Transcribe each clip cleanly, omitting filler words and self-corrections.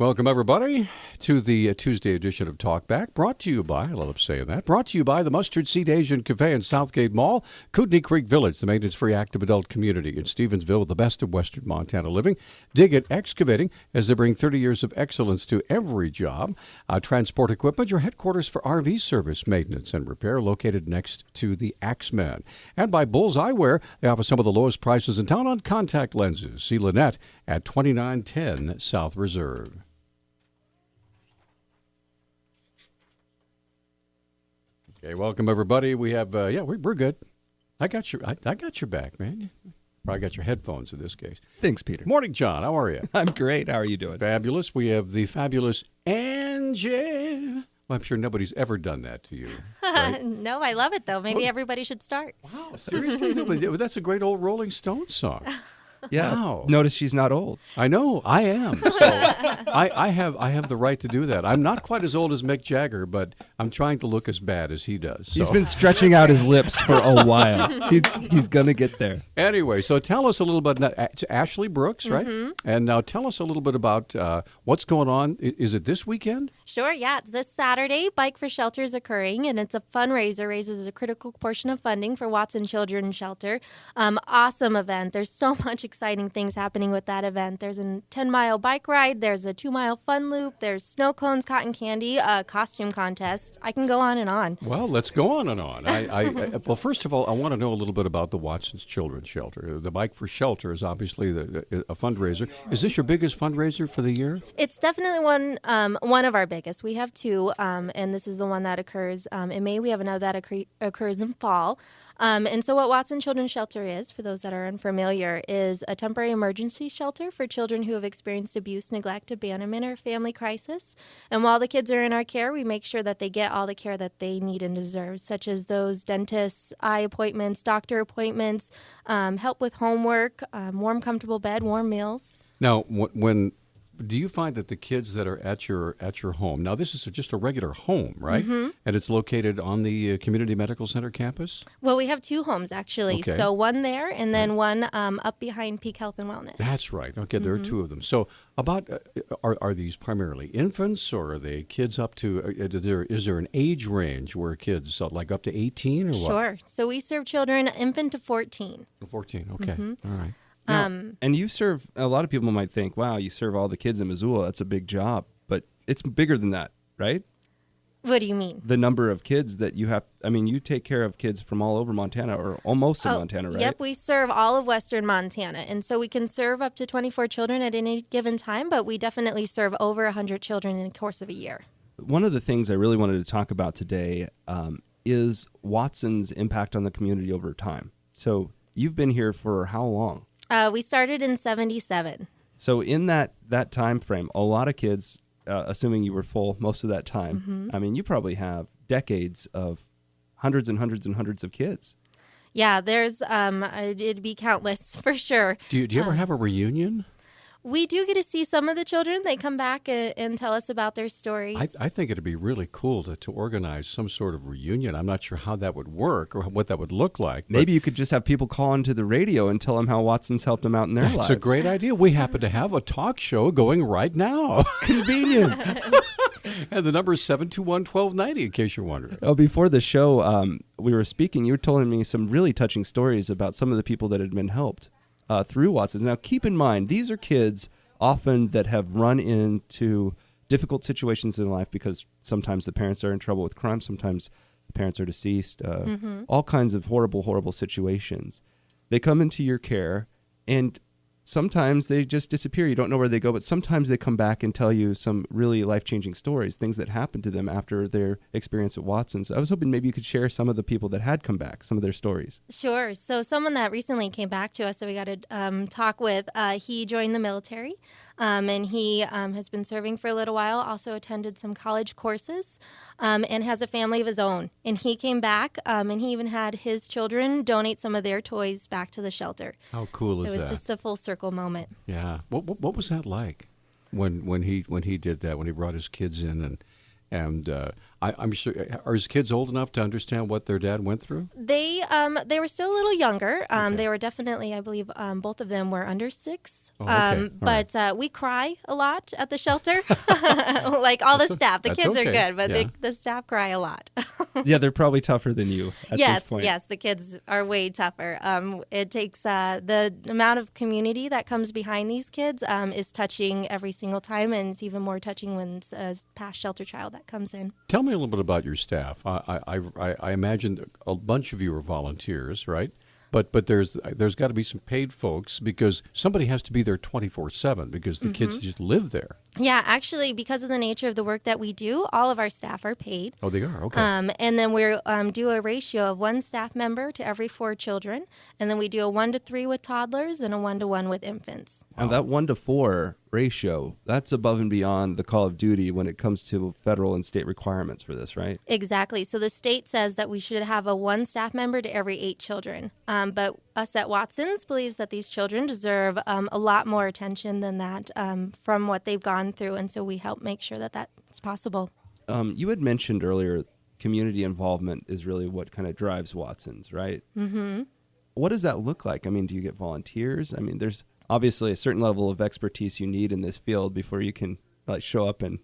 Welcome, everybody, to the Tuesday edition of Talkback, brought to you by, I love saying that, brought to you by the Mustard Seed Asian Cafe in Southgate Mall, Kootenai Creek Village, the maintenance-free active adult community in Stevensville with the best of Western Montana living. Dig It Excavating, as they bring 30 years of excellence to every job. Transport Equipment, your headquarters for RV service, maintenance, and repair, located next to the Axeman. And by Bulls Eyewear, they offer some of the lowest prices in town on contact lenses. See Lynette at 2910 South Reserve. Okay, welcome everybody. We have, we're good. I got your back, man. Probably got your headphones in this case. Thanks, Peter. Morning, John. How are you? I'm great. How are you doing? Fabulous. We have the fabulous Angie. Well, I'm sure nobody's ever done that to you. Right? No, I love it though. Maybe everybody should start. Wow, seriously? That's a great old Rolling Stones song. Yeah. Wow. Notice she's not old. I know. I am. So I have the right to do that. I'm not quite as old as Mick Jagger, but I'm trying to look as bad as he does. So. He's been stretching out his lips for a while. He's going to get there. Anyway, so tell us a little bit. It's Ashley Brooks, right? Mm-hmm. And now tell us a little bit about what's going on. Is it this weekend? Sure, yeah. It's this Saturday. Bike for Shelter is occurring, and it's a fundraiser. Raises a critical portion of funding for Watson Children's Shelter. Awesome event. There's so much exciting things happening with that event. There's a 10-mile bike ride. There's a 2-mile fun loop. There's snow cones, cotton candy, a costume contest. I can go on and on. Well, let's go on and on. Well, first of all, I want to know a little bit about the Watson's Children's Shelter. The Bike for Shelter is obviously a fundraiser. Is this your biggest fundraiser for the year? It's definitely one of our biggest. We have two, and this is the one that occurs in May. We have another that occurs in fall. And so what Watson Children's Shelter is, for those that are unfamiliar, is a temporary emergency shelter for children who have experienced abuse, neglect, abandonment, or family crisis. And while the kids are in our care, we make sure that they get all the care that they need and deserve, such as those dentists, eye appointments, doctor appointments, help with homework, warm, comfortable bed, warm meals. Now, when do you find that the kids that are at your home, now this is just a regular home, right? Mm-hmm. And it's located on the Community Medical Center campus? Well, we have two homes, actually. Okay. So one there and then one up behind Peak Health and Wellness. That's right. Okay, there are two of them. So about, are these primarily infants, or are they kids up to, is there an age range where kids, like up to 18 or what? Sure. So we serve children infant to 14. 14, okay. Mm-hmm. All right. And you serve, a lot of people might think, wow, you serve all the kids in Missoula. That's a big job. But it's bigger than that, right? What do you mean? The number of kids that you have, you take care of kids from all over Montana, or almost in Montana, right? Yep, we serve all of Western Montana. And so we can serve up to 24 children at any given time, but we definitely serve over 100 children in the course of a year. One of the things I really wanted to talk about today is Watson's impact on the community over time. So you've been here for how long? We started in 1977. So in that time frame, a lot of kids, assuming you were full most of that time, you probably have decades of hundreds and hundreds and hundreds of kids. Yeah, there's it'd be countless for sure. Do you ever have a reunion? We do get to see some of the children. They come back and tell us about their stories. I think it'd be really cool to organize some sort of reunion. I'm not sure how that would work or what that would look like. Maybe you could just have people call into the radio and tell them how Watson's helped them out in their lives. That's a great idea. We happen to have a talk show going right now. Convenient. And the number is 721-1290, in case you're wondering. Oh, before the show, we were speaking. You were telling me some really touching stories about some of the people that had been helped through Watson's. Now, keep in mind, these are kids often that have run into difficult situations in life because sometimes the parents are in trouble with crime, sometimes the parents are deceased, all kinds of horrible, horrible situations. They come into your care, and sometimes they just disappear. You don't know where they go, but sometimes they come back and tell you some really life-changing stories, things that happened to them after their experience at Watson's. So I was hoping maybe you could share some of the people that had come back, some of their stories. Sure. So someone that recently came back to us that we got to talk with, he joined the military. And he has been serving for a little while, also attended some college courses, and has a family of his own. And he came back, and he even had his children donate some of their toys back to the shelter. How cool is that? It was just a full circle moment. Yeah. What was that like when he did that, when he brought his kids in? And I'm sure. Are his kids old enough to understand what their dad went through? They were still a little younger. They were definitely, I believe, both of them were under 6. Oh, okay. All But we cry a lot at the shelter, like all the staff. The kids are good, but the staff cry a lot. Yeah, they're probably tougher than you at this point. Yes, the kids are way tougher. It takes the amount of community that comes behind these kids is touching every single time, and it's even more touching when it's a past shelter child that comes in. Tell me a little bit about your staff. I imagine a bunch of you are volunteers, right? But there's got to be some paid folks because somebody has to be there 24/7 because the kids just live there. Yeah, actually, because of the nature of the work that we do, all of our staff are paid. Oh, they are? Okay. And then we do a ratio of 1 staff member to every 4 children. And then we do a 1-to-3 with toddlers and a 1-to-1 with infants. Wow. And that 1-to-4 ratio, that's above and beyond the call of duty when it comes to federal and state requirements for this, right? Exactly. So the state says that we should have a 1 staff member to every 8 children. But us at Watson's believes that these children deserve a lot more attention than that from what they've gone through, and so we help make sure that that's possible. You had mentioned earlier community involvement is really what kind of drives Watson's, right? Mm-hmm. What does that look like? I mean, do you get volunteers? I mean, there's obviously a certain level of expertise you need in this field before you can show up and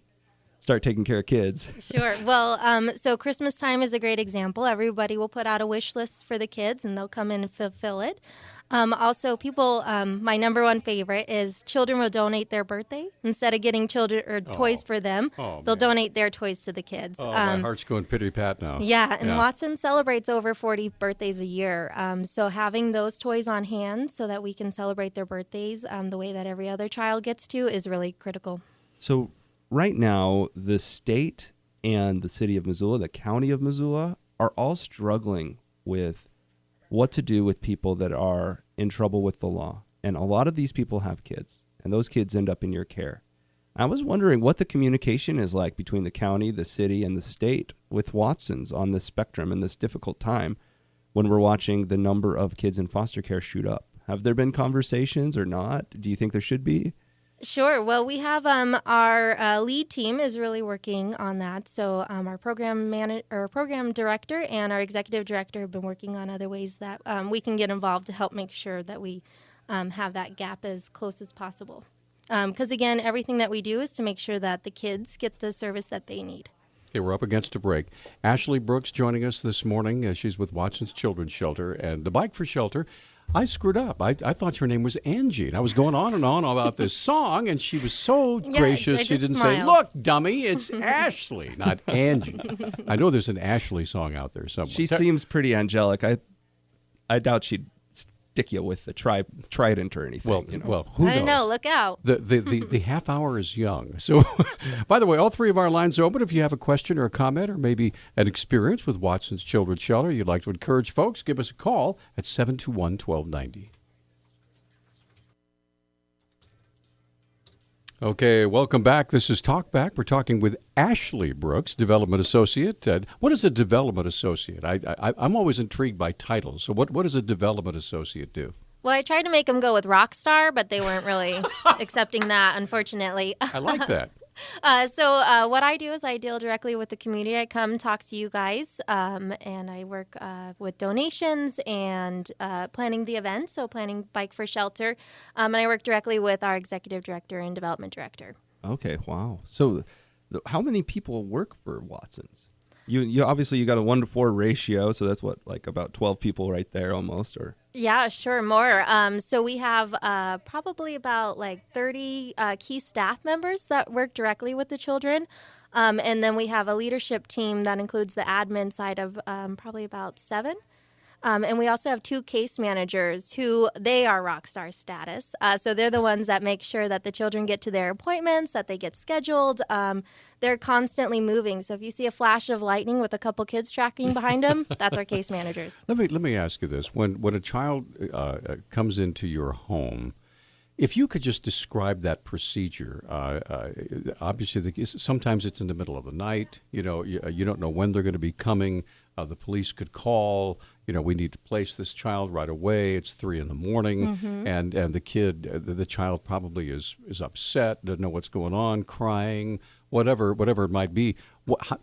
start taking care of kids. Sure. Well, so Christmas time is a great example. Everybody will put out a wish list for the kids, and they'll come in and fulfill it. Also, people, my number one favorite is children will donate their birthday. Instead of getting children or toys for them, they'll donate their toys to the kids. Oh, my heart's going pity-pat now. Yeah, and Watson celebrates over 40 birthdays a year. So having those toys on hand so that we can celebrate their birthdays the way that every other child gets to is really critical. So right now, the state and the city of Missoula, the county of Missoula, are all struggling with what to do with people that are in trouble with the law. And a lot of these people have kids, and those kids end up in your care. I was wondering what the communication is like between the county, the city, and the state with Watson's on this spectrum in this difficult time when we're watching the number of kids in foster care shoot up. Have there been conversations or not? Do you think there should be? Sure. Well, we have our lead team is really working on that. So our program director and our executive director have been working on other ways that we can get involved to help make sure that we have that gap as close as possible. Because, again, everything that we do is to make sure that the kids get the service that they need. Okay, we're up against a break. Ashley Brooks joining us this morning. She's with Watson's Children's Shelter and the Bike for Shelter. I screwed up. I thought your name was Angie. And I was going on and on about this song, and she was so gracious. She didn't say, "Look, dummy, it's Ashley, not Angie." I know there's an Ashley song out there somewhere. She seems pretty angelic. I doubt she'd stick you with the trident or anything. Well, who knows? I don't know. Look out. The half hour is young. So, by the way, all 3 of our lines are open. If you have a question or a comment or maybe an experience with Watson's Children's Shelter you'd like to encourage folks, give us a call at 721-1290. Okay, welcome back. This is Talk Back. We're talking with Ashley Brooks, Development Associate. What is a Development Associate? I'm always intrigued by titles. So what does a Development Associate do? Well, I tried to make them go with rock star, but they weren't really accepting that, unfortunately. I like that. So what I do is I deal directly with the community. I come talk to you guys, and I work with donations and planning the event, so planning Bike for Shelter. And I work directly with our executive director and development director. Okay, wow. So how many people work for Watson's? You obviously you got a 1-to-4 ratio, so that's what, like about 12 people right there almost, or? Yeah, sure, more. So we have probably about like 30 key staff members that work directly with the children. And then we have a leadership team that includes the admin side of probably about 7. And we also have 2 case managers who they are rock star status. So they're the ones that make sure that the children get to their appointments, that they get scheduled. They're constantly moving. So if you see a flash of lightning with a couple kids tracking behind them, that's our case managers. Let me ask you this. When a child comes into your home, if you could just describe that procedure, obviously sometimes it's in the middle of the night. You don't know when they're going to be coming. The police could call. We need to place this child right away. It's 3 a.m, and the child probably is upset, doesn't know what's going on, crying. whatever it might be.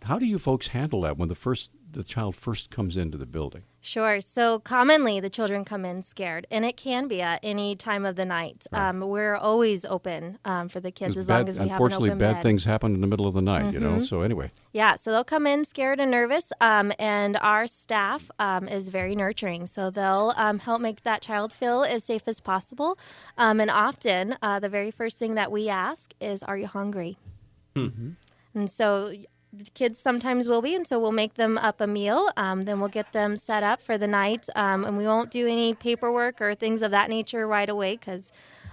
How do you folks handle that when the child first comes into the building? Sure. So commonly the children come in scared, and it can be at any time of the night. Right. We're always open for the kids as long as we have an unfortunately, open bad bed. things happen in the middle of the night, you know. So anyway, Yeah, so they'll come in scared and nervous, and our staff is very nurturing. So they'll help make that child feel as safe as possible. And often, the very first thing that we ask is, "Are you hungry?" Mm-hmm. And so the kids sometimes will be, and so we'll make them up a meal. Then we'll get them set up for the night, and we won't do any paperwork or things of that nature right away because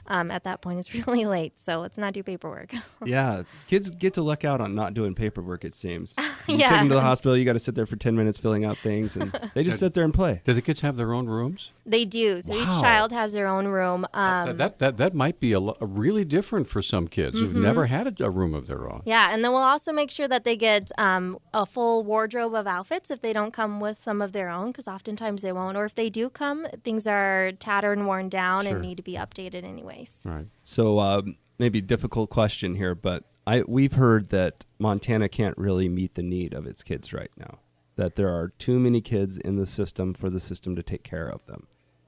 at that point it's really late. So let's not do paperwork. Yeah, kids get to luck out on not doing paperwork, it seems. You Yeah. take them to the hospital, you got to sit there for 10 minutes filling out things, and they just sit there and play. do the kids have their own rooms? They do. So each Wow. child has their own room. That might be a really different for some kids who've never had a room of their own. Yeah, and then we'll also make sure that they get a full wardrobe of outfits if they don't come with some of their own, because oftentimes they won't. Or if they do come, things are tattered and worn down Sure. and need to be updated anyways. All right. So maybe difficult question here, but we've heard that Montana can't really meet the need of its kids right now, that there are too many kids in the system for the system to take care of them.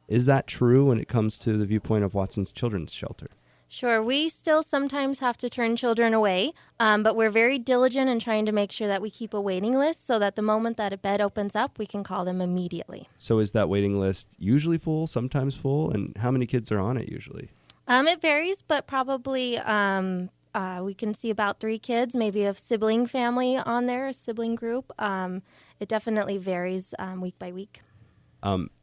Is that true when it comes to the viewpoint of Watson's Children's Shelter? Sure, we still sometimes have to turn children away, but we're very diligent in trying to make sure that we keep a waiting list so that the moment that a bed opens up, we can call them immediately. So is that waiting list usually full, sometimes full, and how many kids are on it usually? It varies, but probably we can see about 3 kids, maybe a sibling family on there, a sibling group. It definitely varies week by week.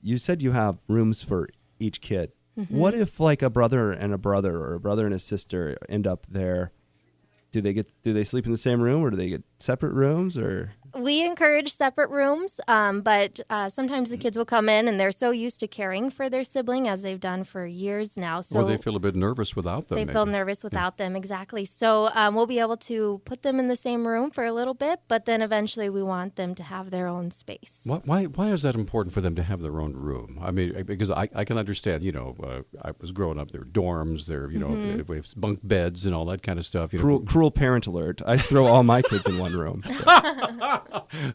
You said you have rooms for each kid. What if like a brother and a sister end up there? Do they sleep in the same room, or do they get separate rooms, or? We encourage separate rooms, but sometimes the kids will come in and they're so used to caring for their sibling as they've done for years now. So Or they feel a bit nervous without them. they maybe. feel nervous without them, exactly. So we'll be able to put them in the same room for a little bit, but then eventually we want them to have their own space. Why is that important for them to have their own room? I mean, because I can understand, you know, I was growing up, there were dorms, there, you know, we have bunk beds and all that kind of stuff. You know. Cruel parent alert. I throw all my kids in one room. So.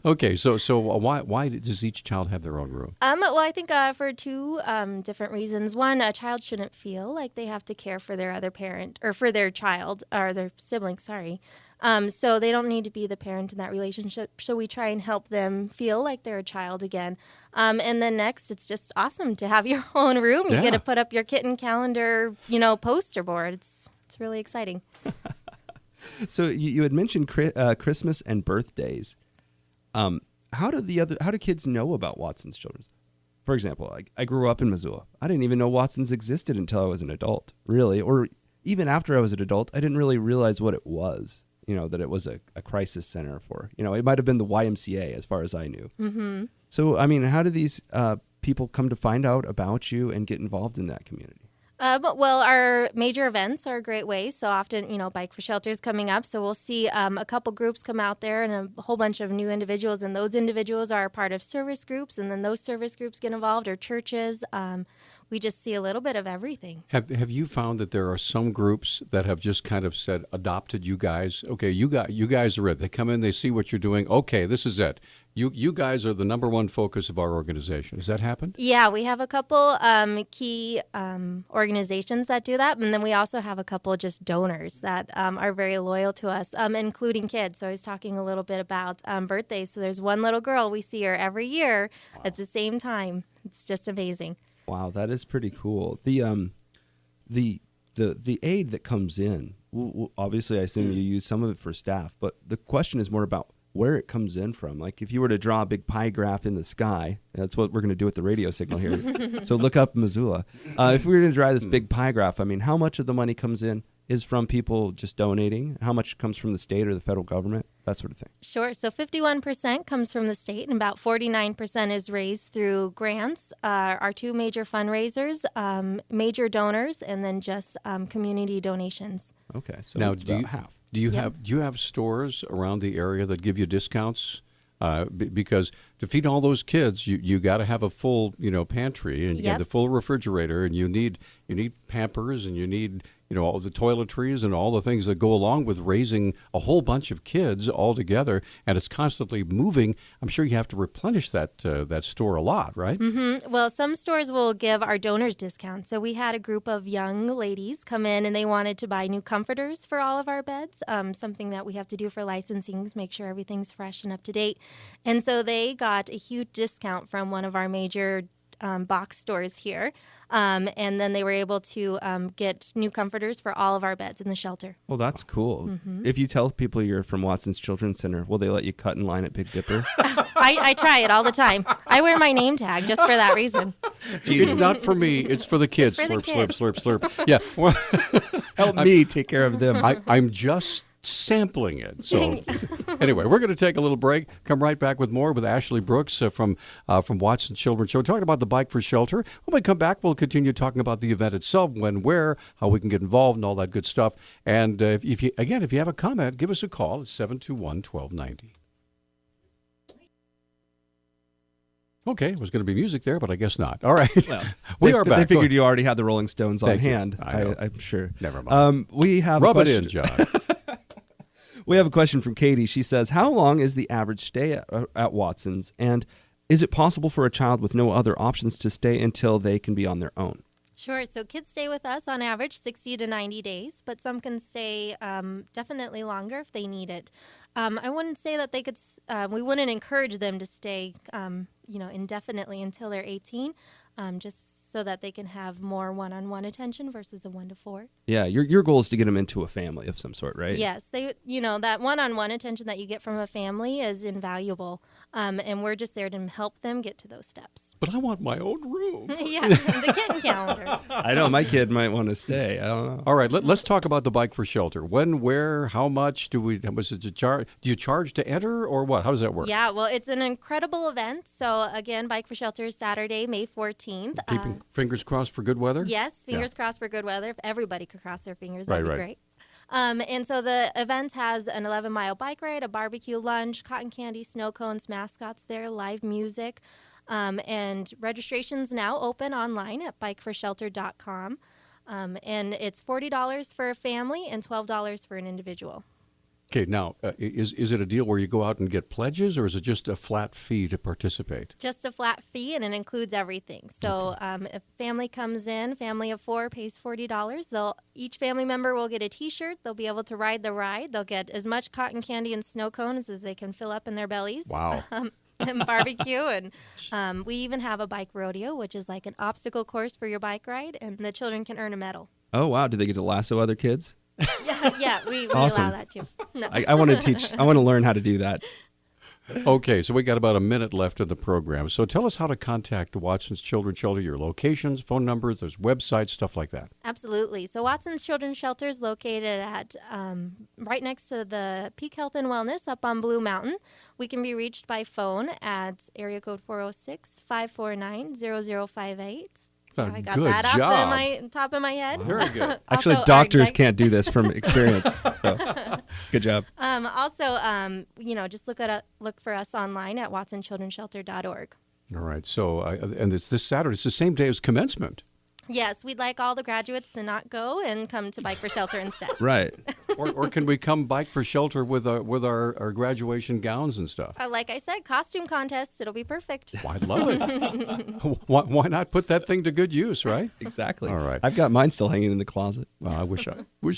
Okay, so why does each child have their own room? Well, I think for 2 different reasons. One, a child shouldn't feel like they have to care for their other parent or for their child or their sibling, sorry. So they don't need to be the parent in that relationship. So we try and help them feel like they're a child again. And then next, it's just awesome to have your own room. You Yeah. get to put up your kitten calendar, poster board. It's really exciting. So you had mentioned Christmas and birthdays. How do kids know about Watson's Children's? For example, I grew up in Missoula. I didn't even know Watson's existed until I was an adult, really. Or even after I was an adult, I didn't really realize what it was, that it was a crisis center for, it might have been the YMCA as far as I knew. Mm-hmm. So, I mean, how do these people come to find out about you and get involved in that community? Well, our major events are a great way. So often, Bike for Shelter is coming up. So we'll see a couple groups come out there and a whole bunch of new individuals. And those individuals are a part of service groups. And then those service groups get involved, or churches. We just see a little bit of everything. Have you found that there are some groups that have just kind of said, adopted you guys? Okay, you guys are it. They come in, they see what you're doing. Okay, this is it. You guys are the number one focus of our organization. Has that happened? Yeah, we have a couple key organizations that do that. And then we also have a couple just donors that are very loyal to us, including kids. So I was talking a little bit about birthdays. So there's one little girl, we see her every year at the same time. It's just amazing. Wow, that is pretty cool. The aid that comes in, obviously I assume you use some of it for staff, but the question is more about where it comes in from. Like if you were to draw a big pie graph in the sky, that's what we're going to do with the radio signal here. So look up Missoula. If we were going to draw this big pie graph, I mean, how much of the money comes in is from people just donating? How much comes from the state or the federal government? That sort of thing. Sure. So 51% comes from the state, and about 49% is raised through grants, our 2 major fundraisers, major donors, and then just community donations. Okay, so Now, it's about half. Do you have stores around the area that give you discounts? Because to feed all those kids, you got to have a full pantry and Yep. the full refrigerator, and you need Pampers, and you need all the toiletries and all the things that go along with raising a whole bunch of kids all together, and it's constantly moving. I'm sure you have to replenish that store a lot, right? Mm-hmm. Well, some stores will give our donors discounts. So we had a group of young ladies come in and they wanted to buy new comforters for all of our beds, something that we have to do for licensing to make sure everything's fresh and up to date. And so they got a huge discount from one of our major box stores here. And then they were able to get new comforters for all of our beds in the shelter. Well, that's cool. If you tell people you're from Watson's Children's Center, will they let you cut in line at Big Dipper? I try it all the time. I wear my name tag just for that reason. It's not for me. It's for the kids. It's for the Slurp, kids. slurp, slurp, slurp. Yeah. Well, Help me take care of them. I'm just sampling it. So anyway, we're going to take a little break. Come right back with more with Ashley Brooks from Watson Children's Show, talking about the Bike for Shelter. When we come back, we'll continue talking about the event itself, when, where, how we can get involved, and all that good stuff. And if you have a comment, give us a call at 721-1290. Okay, it was going to be music there, but I guess not. All right. Well, we are back. They figured you already had the Rolling Stones on Thank you. hand. I know. I'm sure. Never mind. We have Rub a it question. in, John. We have a question from Katie. She says, how long is the average stay at Watson's? And is it possible for a child with no other options to stay until they can be on their own? Sure. So kids stay with us on average 60 to 90 days, but some can stay definitely longer if they need it. I wouldn't say that they could, we wouldn't encourage them to stay, indefinitely until they're 18, just so that they can have more one-on-one attention versus a 1-to-4. Yeah, your goal is to get them into a family of some sort, right? Yes, that one-on-one attention that you get from a family is invaluable, and we're just there to help them get to those steps. But I want my own room. Yeah, the kitten calendars. I know, my kid might want to stay. I don't know. All right, let's talk about the Bike for Shelter. When, where, how much do you charge to enter, or what? How does that work? Yeah, well, it's an incredible event. So again, Bike for Shelter is Saturday, May 14th. Keeping fingers crossed for good weather? Yes, fingers crossed for good weather. If everybody could cross their fingers, Right, that'd be right. great. And so the event has an 11-mile bike ride, a barbecue lunch, cotton candy, snow cones, mascots there, live music. And registration's now open online at bikeforshelter.com. And it's $40 for a family and $12 for an individual. Okay, now, is it a deal where you go out and get pledges, or is it just a flat fee to participate? Just a flat fee, and it includes everything. So if family comes in, family of 4 pays $40. Each family member will get a T-shirt. They'll be able to ride the ride. They'll get as much cotton candy and snow cones as they can fill up in their bellies. Wow. And barbecue. And we even have a bike rodeo, which is like an obstacle course for your bike ride, and the children can earn a medal. Oh, wow. Do they get to lasso other kids? Yeah, we Awesome. allow that too. No. I want to teach. I want to learn how to do that. Okay, so we got about a minute left of the program. So tell us how to contact Watson's Children's Shelter, your locations, phone numbers, there's websites, stuff like that. Absolutely. So Watson's Children's Shelter is located at right next to the Peak Health and Wellness up on Blue Mountain. We can be reached by phone at area code 406-549-0058. So I got Good that off job. my top of my head. Very good. Actually, Also, our doctors can't do this from experience. So, good job. Just look for us online at watsonchildrenshelter.org. All right, so, and it's this Saturday. It's the same day as commencement. Yes, we'd like all the graduates to not go and come to Bike for Shelter instead. Right. Or can we come Bike for Shelter with our graduation gowns and stuff? Like I said, costume contests, it'll be perfect. Well, I love it. Why not put that thing to good use, right? Exactly. All right. I've got mine still hanging in the closet. Well, I wish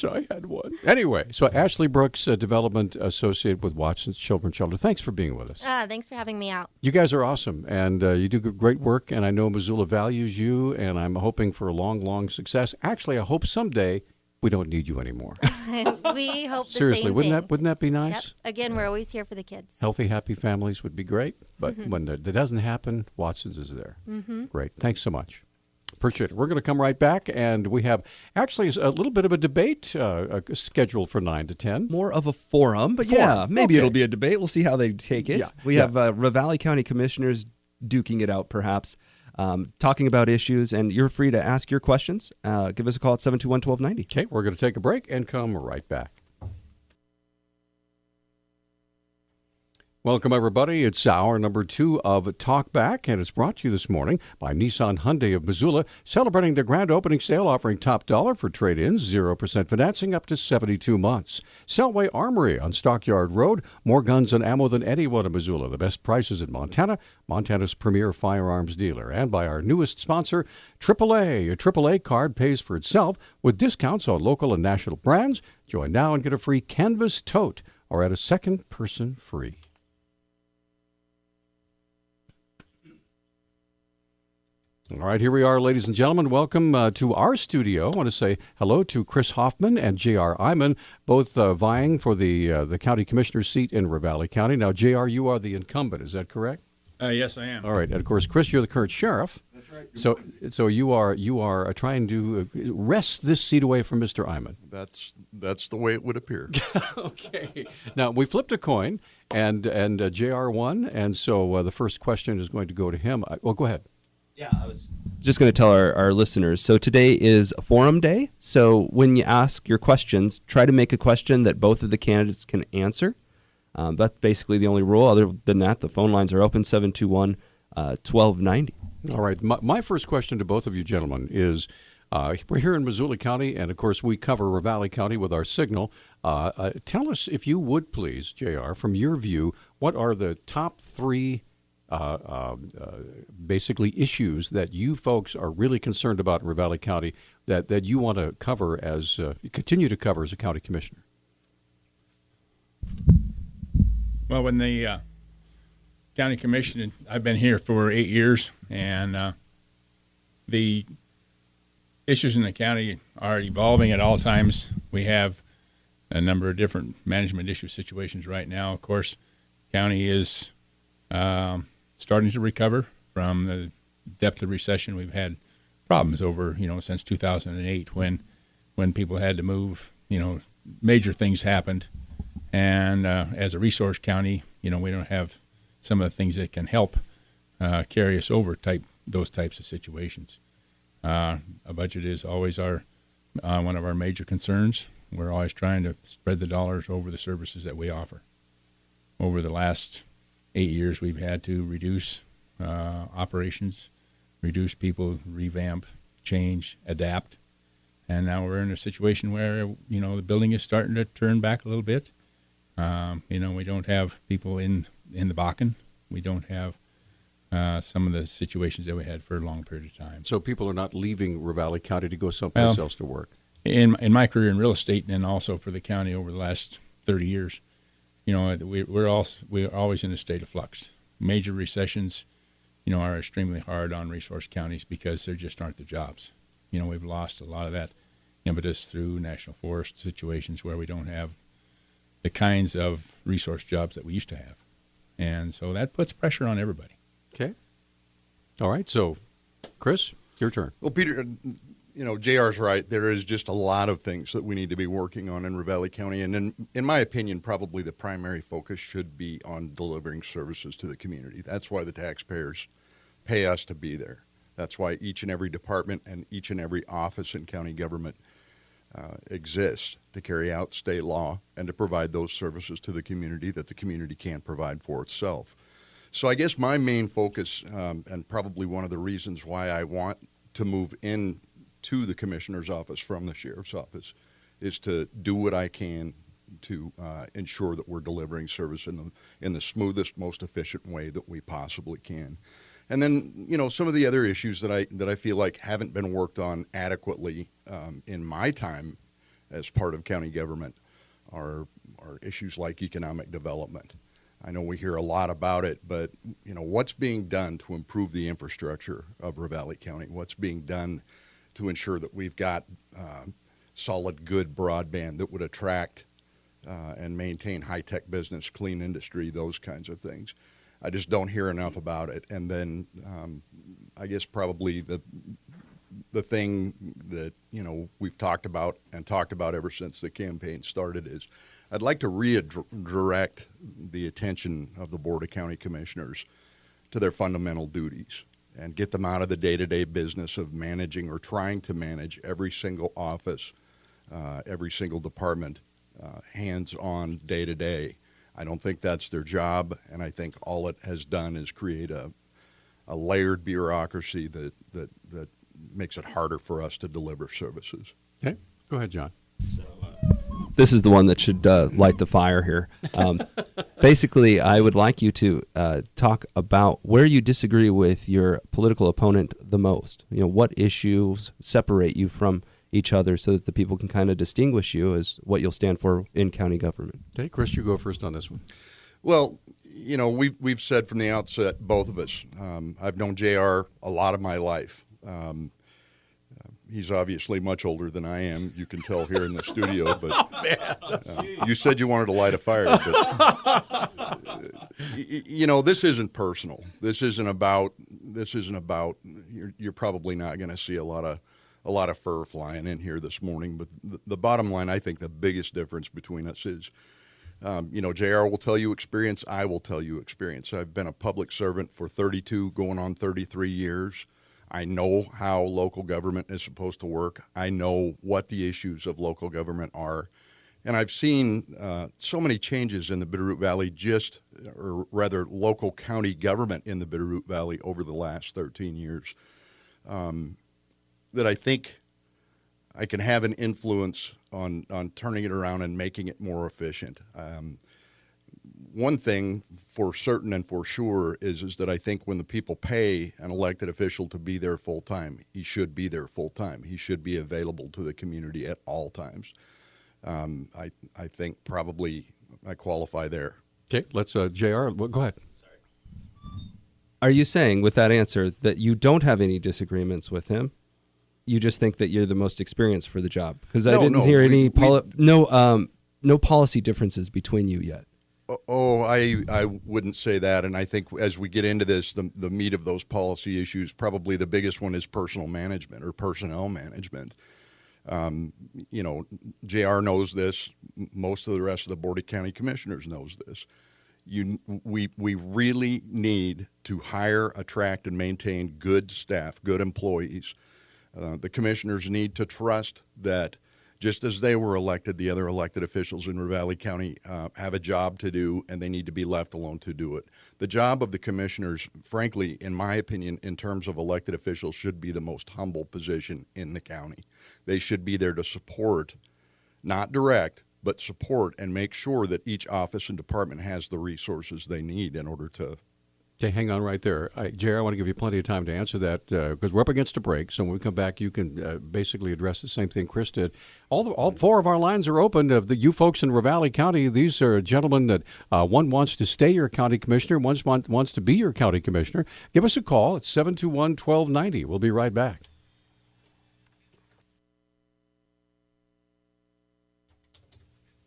I had one. Anyway, so Ashley Brooks, Development Associate with Watson's Children's Shelter. Thanks for being with us. Thanks for having me out. You guys are awesome, and you do great work, and I know Missoula values you, and I'm hoping for a long, long success. Actually, I hope someday we don't need you anymore. We hope the Seriously, same wouldn't thing. that be Yep. nice? Again, we're always here for the kids. Healthy, happy families would be great, but when that doesn't happen, Watson's is there. Great. Thanks so much. Appreciate it. We're going to come right back, and we have actually a little bit of a debate scheduled for 9 to 10. More of a forum, but yeah, maybe Okay. it'll be a debate. We'll see how they take it. Yeah, We yeah. have Ravalli County commissioners duking it out, perhaps, talking about issues, and you're free to ask your questions. Give us a call at 721-1290. Okay, we're going to take a break and come right back. Welcome, everybody. It's hour number 2 of Talk Back, and it's brought to you this morning by Nissan Hyundai of Missoula, celebrating their grand opening sale, offering top dollar for trade-ins, 0% financing up to 72 months. Selway Armory on Stockyard Road, more guns and ammo than anyone in Missoula. The best prices in Montana, Montana's premier firearms dealer. And by our newest sponsor, AAA. A AAA card pays for itself with discounts on local and national brands. Join now and get a free canvas tote or at a second person free. All right, here we are, ladies and gentlemen. Welcome to our studio. I want to say hello to Chris Hoffman and J.R. Iman, both vying for the county commissioner's seat in Ravalli County. Now, J.R., you are the incumbent. Is that correct? Yes, I am. All right, and of course, Chris, you're the current sheriff. That's right. So you are trying to wrest this seat away from Mr. Iman. That's the way it would appear. Okay. Now we flipped a coin, and J.R. won, and so the first question is going to go to him. Well, go ahead. Yeah, I was just going to tell our listeners. So today is Forum Day. So when you ask your questions, try to make a question that both of the candidates can answer. That's basically the only rule. Other than that, the phone lines are open, 721-1290. All right. My first question to both of you gentlemen is, we're here in Missoula County, and of course we cover Ravalli County with our signal. Tell us, if you would please, JR, from your view, what are the top 3 basically issues that you folks are really concerned about in Ravalli County that you want to cover continue to cover as a county commissioner? Well, when the county commission, I've been here for 8 years, and the issues in the county are evolving at all times. We have a number of different management issue situations right now. Of course, county is starting to recover from the depth of recession. We've had problems over, since 2008 when people had to move, major things happened. And as a resource county, we don't have some of the things that can help carry us over those types of situations. A budget is always one of our major concerns. We're always trying to spread the dollars over the services that we offer. Over the last 8 years, we've had to reduce operations, reduce people, revamp, change, adapt. And now we're in a situation where, the building is starting to turn back a little bit. We don't have people in the Bakken. We don't have some of the situations that we had for a long period of time. So people are not leaving Ravalli County to go someplace else to work? In my career in real estate, and also for the county over the last 30 years, we're always in a state of flux. Major recessions, are extremely hard on resource counties because there just aren't the jobs. We've lost a lot of that impetus through national forest situations where we don't have the kinds of resource jobs that we used to have. And so that puts pressure on everybody. Okay. All right. So, Chris, your turn. Well, Peter, JR's right. There is just a lot of things that we need to be working on in Ravalli County. And in my opinion, probably the primary focus should be on delivering services to the community. That's why the taxpayers pay us to be there. That's why each and every department and each and every office in county government exists to carry out state law and to provide those services to the community that the community can't provide for itself. So I guess my main focus, and probably one of the reasons why I want to move in to the commissioner's office from the sheriff's office, is to do what I can to ensure that we're delivering service in the smoothest, most efficient way that we possibly can. And then, some of the other issues that I feel like haven't been worked on adequately in my time as part of county government are issues like economic development. I know we hear a lot about it, but what's being done to improve the infrastructure of Ravalli County? What's being done to ensure that we've got solid, good broadband that would attract and maintain high-tech business, clean industry, those kinds of things? I just don't hear enough about it. And then I guess probably the thing that we've talked about ever since the campaign started is I'd like to redirect the attention of the Board of County Commissioners to their fundamental duties and get them out of the day-to-day business of managing or trying to manage every single office, every single department, hands-on day-to-day, I don't think that's their job, and I think all it has done is create a layered bureaucracy that makes it harder for us to deliver services. Okay, go ahead, John. This is the one that should light the fire here. Basically, I would like you to talk about where you disagree with your political opponent the most. What issues separate you from each other so that the people can kind of distinguish you as what you'll stand for in county government. Okay, Chris, you go first on this one. Well, we've said from the outset, both of us, I've known JR a lot of my life. He's obviously much older than I am. You can tell here in the studio. But you said you wanted to light a fire. But this isn't personal. This isn't about. You're probably not going to see a lot of fur flying in here this morning. But the bottom line, I think, the biggest difference between us is, JR will tell you experience. I will tell you experience. I've been a public servant for 32, going on 33 years. I know how local government is supposed to work. I know what the issues of local government are. And I've seen so many changes in the Bitterroot Valley, or rather local county government in the Bitterroot Valley over the last 13 years, that I think I can have an influence on turning it around and making it more efficient. One thing for certain and for sure is that I think when the people pay an elected official to be there full time, he should be there full time. He should be available to the community at all times. I think probably I qualify there. Okay, let's JR. Go ahead. Are you saying with that answer that you don't have any disagreements with him? You just think that you're the most experienced for the job? Because I didn't hear any no policy differences between you yet. Oh, I wouldn't say that. And I think as we get into this, the meat of those policy issues, probably the biggest one is personnel management. JR knows this. Most of the rest of the Board of County Commissioners knows this. We really need to hire, attract, and maintain good staff, good employees. The commissioners need to trust that just as they were elected, the other elected officials in Ravalli County have a job to do, and they need to be left alone to do it. The job of the commissioners, frankly, in my opinion, in terms of elected officials, should be the most humble position in the county. They should be there to support, not direct, but support and make sure that each office and department has the resources they need in order to. Okay, hang on right there. Jerry, I want to give you plenty of time to answer that because we're up against a break. So when we come back, you can basically address the same thing Chris did. All four of our lines are open. You folks in Ravalli County, these are gentlemen that one wants to stay your county commissioner, one wants to be your county commissioner. Give us a call at 721-1290. We'll be right back.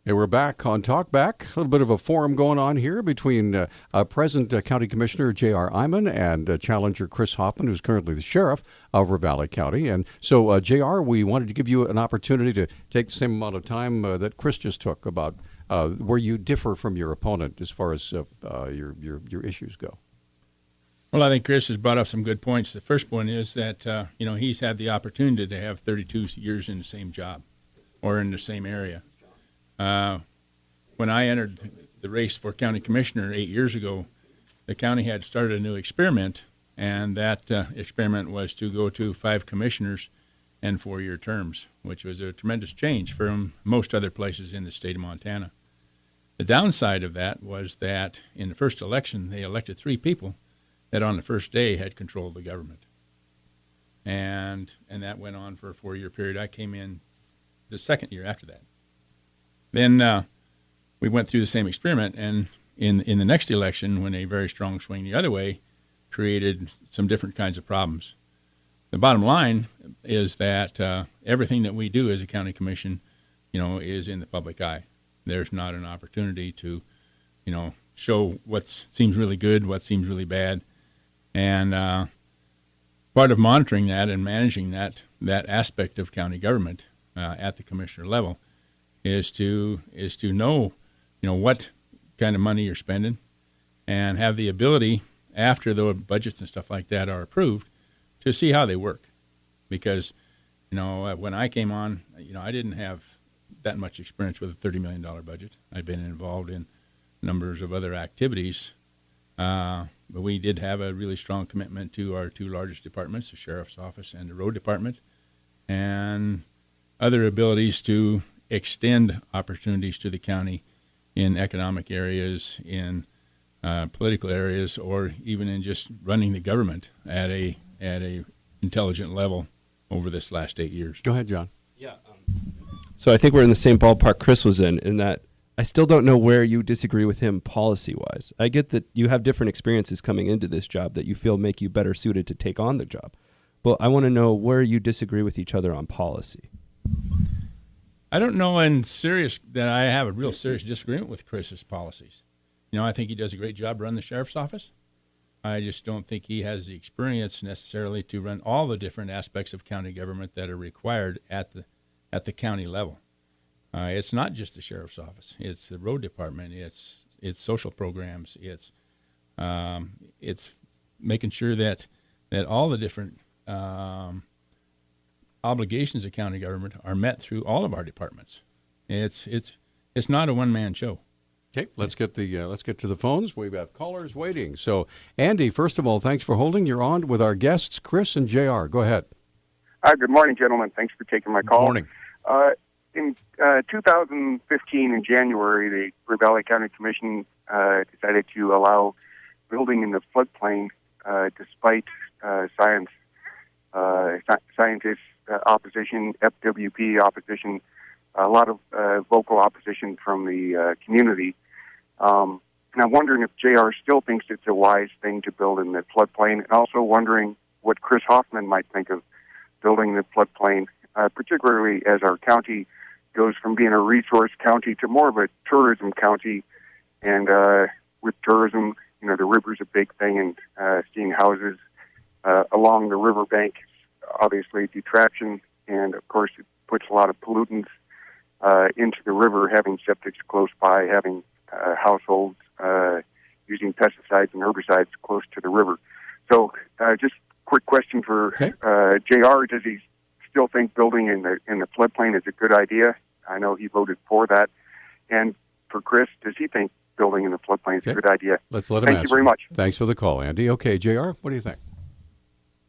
Hey, we're back on Talkback. A little bit of a forum going on here between present County Commissioner J.R. Iman and challenger Chris Hoffman, who's currently the sheriff of Ravalli County. And so, J.R., we wanted to give you an opportunity to take the same amount of time that Chris just took about where you differ from your opponent as far as your issues go. Well, I think Chris has brought up some good points. The first one is that he's had the opportunity to have 32 years in the same job or in the same area. When I entered the race for county commissioner 8 years ago, the county had started a new experiment, and that experiment was to go to 5 commissioners and 4-year terms, which was a tremendous change from most other places in the state of Montana. The downside of that was that in the first election, they elected 3 people that on the first day had control of the government. And that went on for a 4-year period. I came in the second year after that. Then we went through the same experiment, and in the next election, when a very strong swing the other way, created some different kinds of problems. The bottom line is that everything that we do as a county commission, is in the public eye. There's not an opportunity to, show what seems really good, what seems really bad, and part of monitoring that and managing that aspect of county government at the commissioner level is to know, what kind of money you're spending, and have the ability after the budgets and stuff like that are approved to see how they work. Because, when I came on, I didn't have that much experience with a $30 million budget. I'd been involved in numbers of other activities. But we did have a really strong commitment to our two largest departments, the Sheriff's Office and the Road Department, and other abilities to extend opportunities to the county in economic areas, in political areas, or even in just running the government at a intelligent level over this last 8 years. Go ahead, John. Yeah. So I think we're in the same ballpark Chris was in that I still don't know where you disagree with him policy-wise. I get that you have different experiences coming into this job that you feel make you better suited to take on the job. But I want to know where you disagree with each other on policy. I don't know that I have a real serious disagreement with Chris's policies. I think he does a great job running the Sheriff's Office. I just don't think he has the experience necessarily to run all the different aspects of county government that are required at the county level. It's not just the Sheriff's Office. It's the Road Department. It's social programs. It's making sure that all the different obligations of county government are met through all of our departments. It's not a one-man show. Okay, let's get to the phones. We've got callers waiting. So, Andy, first of all, thanks for holding. You're on with our guests, Chris and JR. Go ahead. Good morning, gentlemen. Thanks for taking my call. Good morning. In 2015, in January, the Ravalli County Commission decided to allow building in the floodplain despite scientists' opposition, FWP opposition, a lot of vocal opposition from the community. And I'm wondering if JR still thinks it's a wise thing to build in the floodplain, and also wondering what Chris Hoffman might think of building in the floodplain, particularly as our county goes from being a resource county to more of a tourism county. And with tourism, the river's a big thing, and seeing houses along the riverbank is obviously a detraction, and of course it puts a lot of pollutants into the river, having septics close by, having households using pesticides and herbicides close to the river. So just quick question for JR. Does he still think building in the floodplain is a good idea? I know he voted for that. And for Chris, does he think building in the floodplain is a good idea? Let's let him answer. Thank you very much. Thanks for the call, Andy. Okay, JR, what do you think?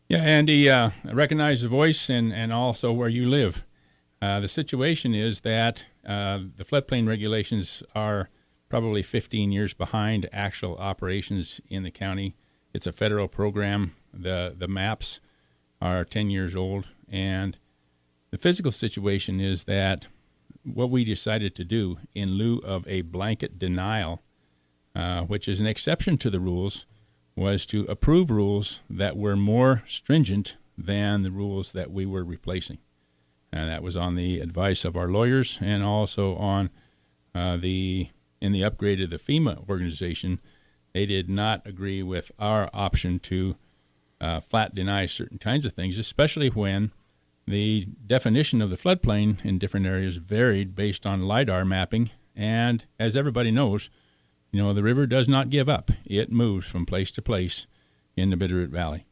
Yeah, Andy, I recognize the voice and also where you live. The situation is that the floodplain regulations are probably 15 years behind actual operations in the county. It's a federal program. The maps are 10 years old, and the physical situation is that what we decided to do in lieu of a blanket denial, which is an exception to the rules, was to approve rules that were more stringent than the rules that we were replacing. And that was on the advice of our lawyers, and also on in the upgrade of the FEMA organization. They did not agree with our option to flat deny certain kinds of things, especially when the definition of the floodplain in different areas varied based on LIDAR mapping. And as everybody knows, the river does not give up. It moves from place to place in the Bitterroot Valley.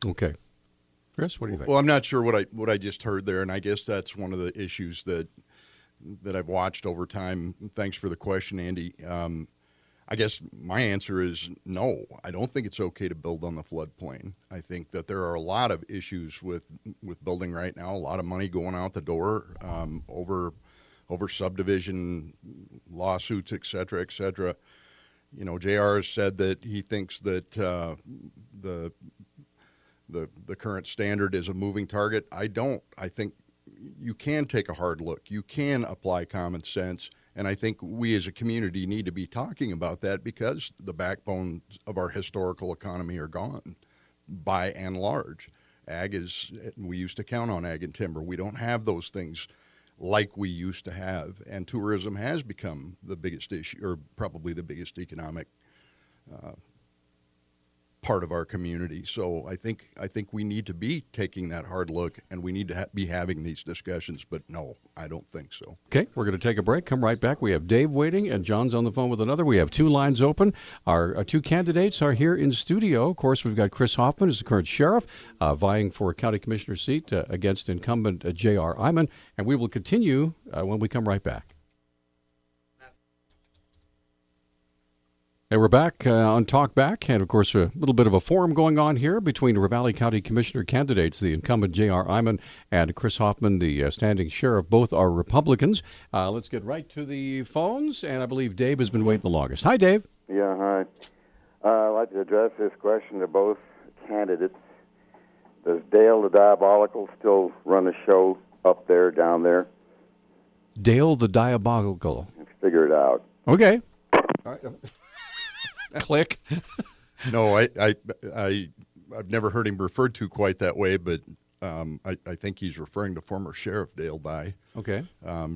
Okay. Chris, what do you think? Well, I'm not sure what I just heard there, and I guess that's one of the issues that I've watched over time. Thanks for the question, Andy. I guess my answer is no. I don't think it's okay to build on the floodplain. I think that there are a lot of issues with building right now, a lot of money going out the door over subdivision lawsuits, et cetera, et cetera. JR has said that he thinks that the current standard is a moving target. I don't. I think you can take a hard look. You can apply common sense. And I think we as a community need to be talking about that, because the backbones of our historical economy are gone by and large. We used to count on ag and timber. We don't have those things like we used to have. And tourism has become the biggest issue, or probably the biggest economic part of our community. So I think we need to be taking that hard look, and we need to be having these discussions. But no, I don't think so. Okay, we're going to take a break. Come right back. We have Dave waiting, and John's on the phone with another. We have two lines open. Our two candidates are here in studio. Of course, we've got Chris Hoffman, who's the current sheriff, vying for a county commissioner seat against incumbent J.R. Iman. And we will continue when we come right back. Hey, we're back on Talk Back, and of course, a little bit of a forum going on here between Ravalli County Commissioner candidates, the incumbent J.R. Iman and Chris Hoffman, the standing sheriff. Both are Republicans. Let's get right to the phones, and I believe Dave has been waiting the longest. Hi, Dave. Yeah, hi. I'd like to address this question to both candidates. Does Dale the Diabolical still run a show up there, down there? Dale the Diabolical. Let's figure it out. Okay. All right. Click. No, I've never heard him referred to quite that way, but I think he's referring to former Sheriff Dale Dye. Okay.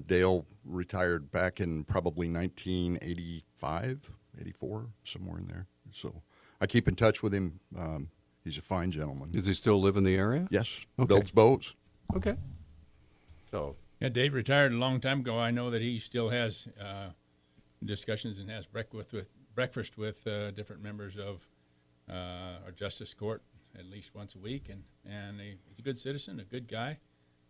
Dale retired back in probably 1985, 84, somewhere in there. So I keep in touch with him. He's a fine gentleman. Does he still live in the area? Yes. Okay. Builds boats. Okay. So. Yeah, Dave retired a long time ago. I know that he still has discussions and has breakfast with different members of our Justice Court at least once a week, and he's a good citizen, a good guy,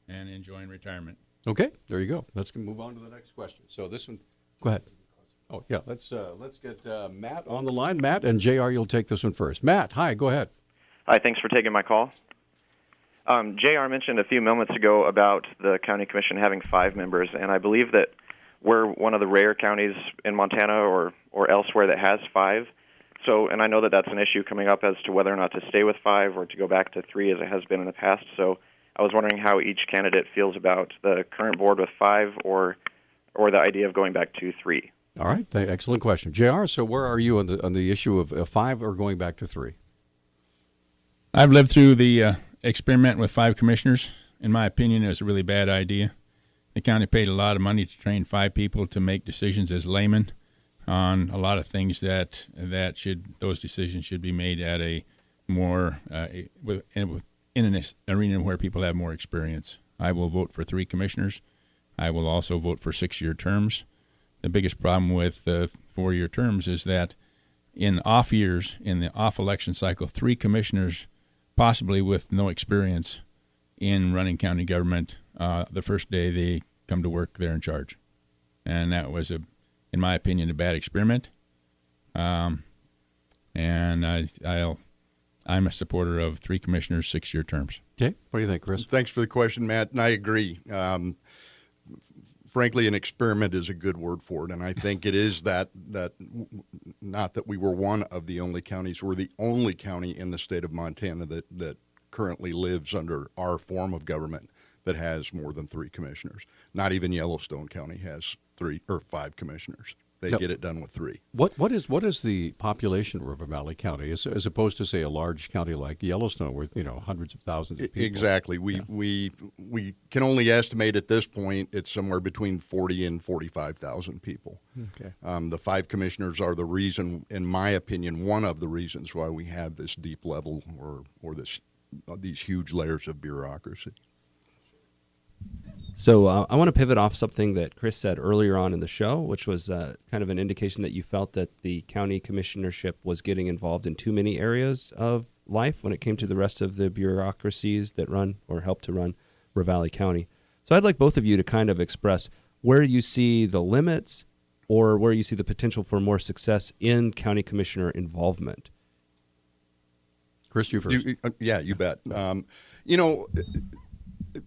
and enjoying retirement. Okay, there you go. Let's move on to the next question. So this one, go ahead. Oh yeah, let's get Matt on the line. Matt and JR, you'll take this one first. Matt, hi, go ahead. Hi, thanks for taking my call. JR mentioned a few moments ago about the county commission having 5 members, and I believe that we're one of the rare counties in Montana or elsewhere that has 5. So, and I know that that's an issue coming up as to whether or not to stay with 5 or to go back to 3 as it has been in the past. So I was wondering how each candidate feels about the current board with 5 or the idea of going back to 3. All right, excellent question. JR, so where are you on the issue of 5 or going back to 3? I've lived through the experiment with 5 commissioners. In my opinion, it was a really bad idea. The county paid a lot of money to train 5 people to make decisions as laymen on a lot of things those decisions should be made at a more in an arena where people have more experience. I will vote for 3 commissioners. I will also vote for 6-year terms. The biggest problem with 4-year terms is that in off years, in the off election cycle, 3 commissioners, possibly with no experience in running county government, the first day they come to work, they're in charge. And that was, in my opinion, a bad experiment. And I'm a supporter of 3 commissioners, 6-year terms. Okay, what do you think, Chris? Thanks for the question, Matt, and I agree. Frankly, an experiment is a good word for it, and I think it is that not that we were one of the only counties. We're the only county in the state of Montana that currently lives under our form of government that has more than 3 commissioners. Not even Yellowstone County has 3 or 5 commissioners. They get it done with 3. What is the population of Ravalli County as opposed to say a large county like Yellowstone with hundreds of thousands of people? Exactly. We can only estimate at this point it's somewhere between 40 and 45,000 people. Okay. The 5 commissioners are the reason, in my opinion, one of the reasons why we have this deep level or these huge layers of bureaucracy. So I want to pivot off something that Chris said earlier on in the show, which was kind of an indication that you felt that the county commissionership was getting involved in too many areas of life when it came to the rest of the bureaucracies that run or help to run Ravalli County. So I'd like both of you to kind of express where you see the limits or where you see the potential for more success in county commissioner involvement. Chris, you first. You bet.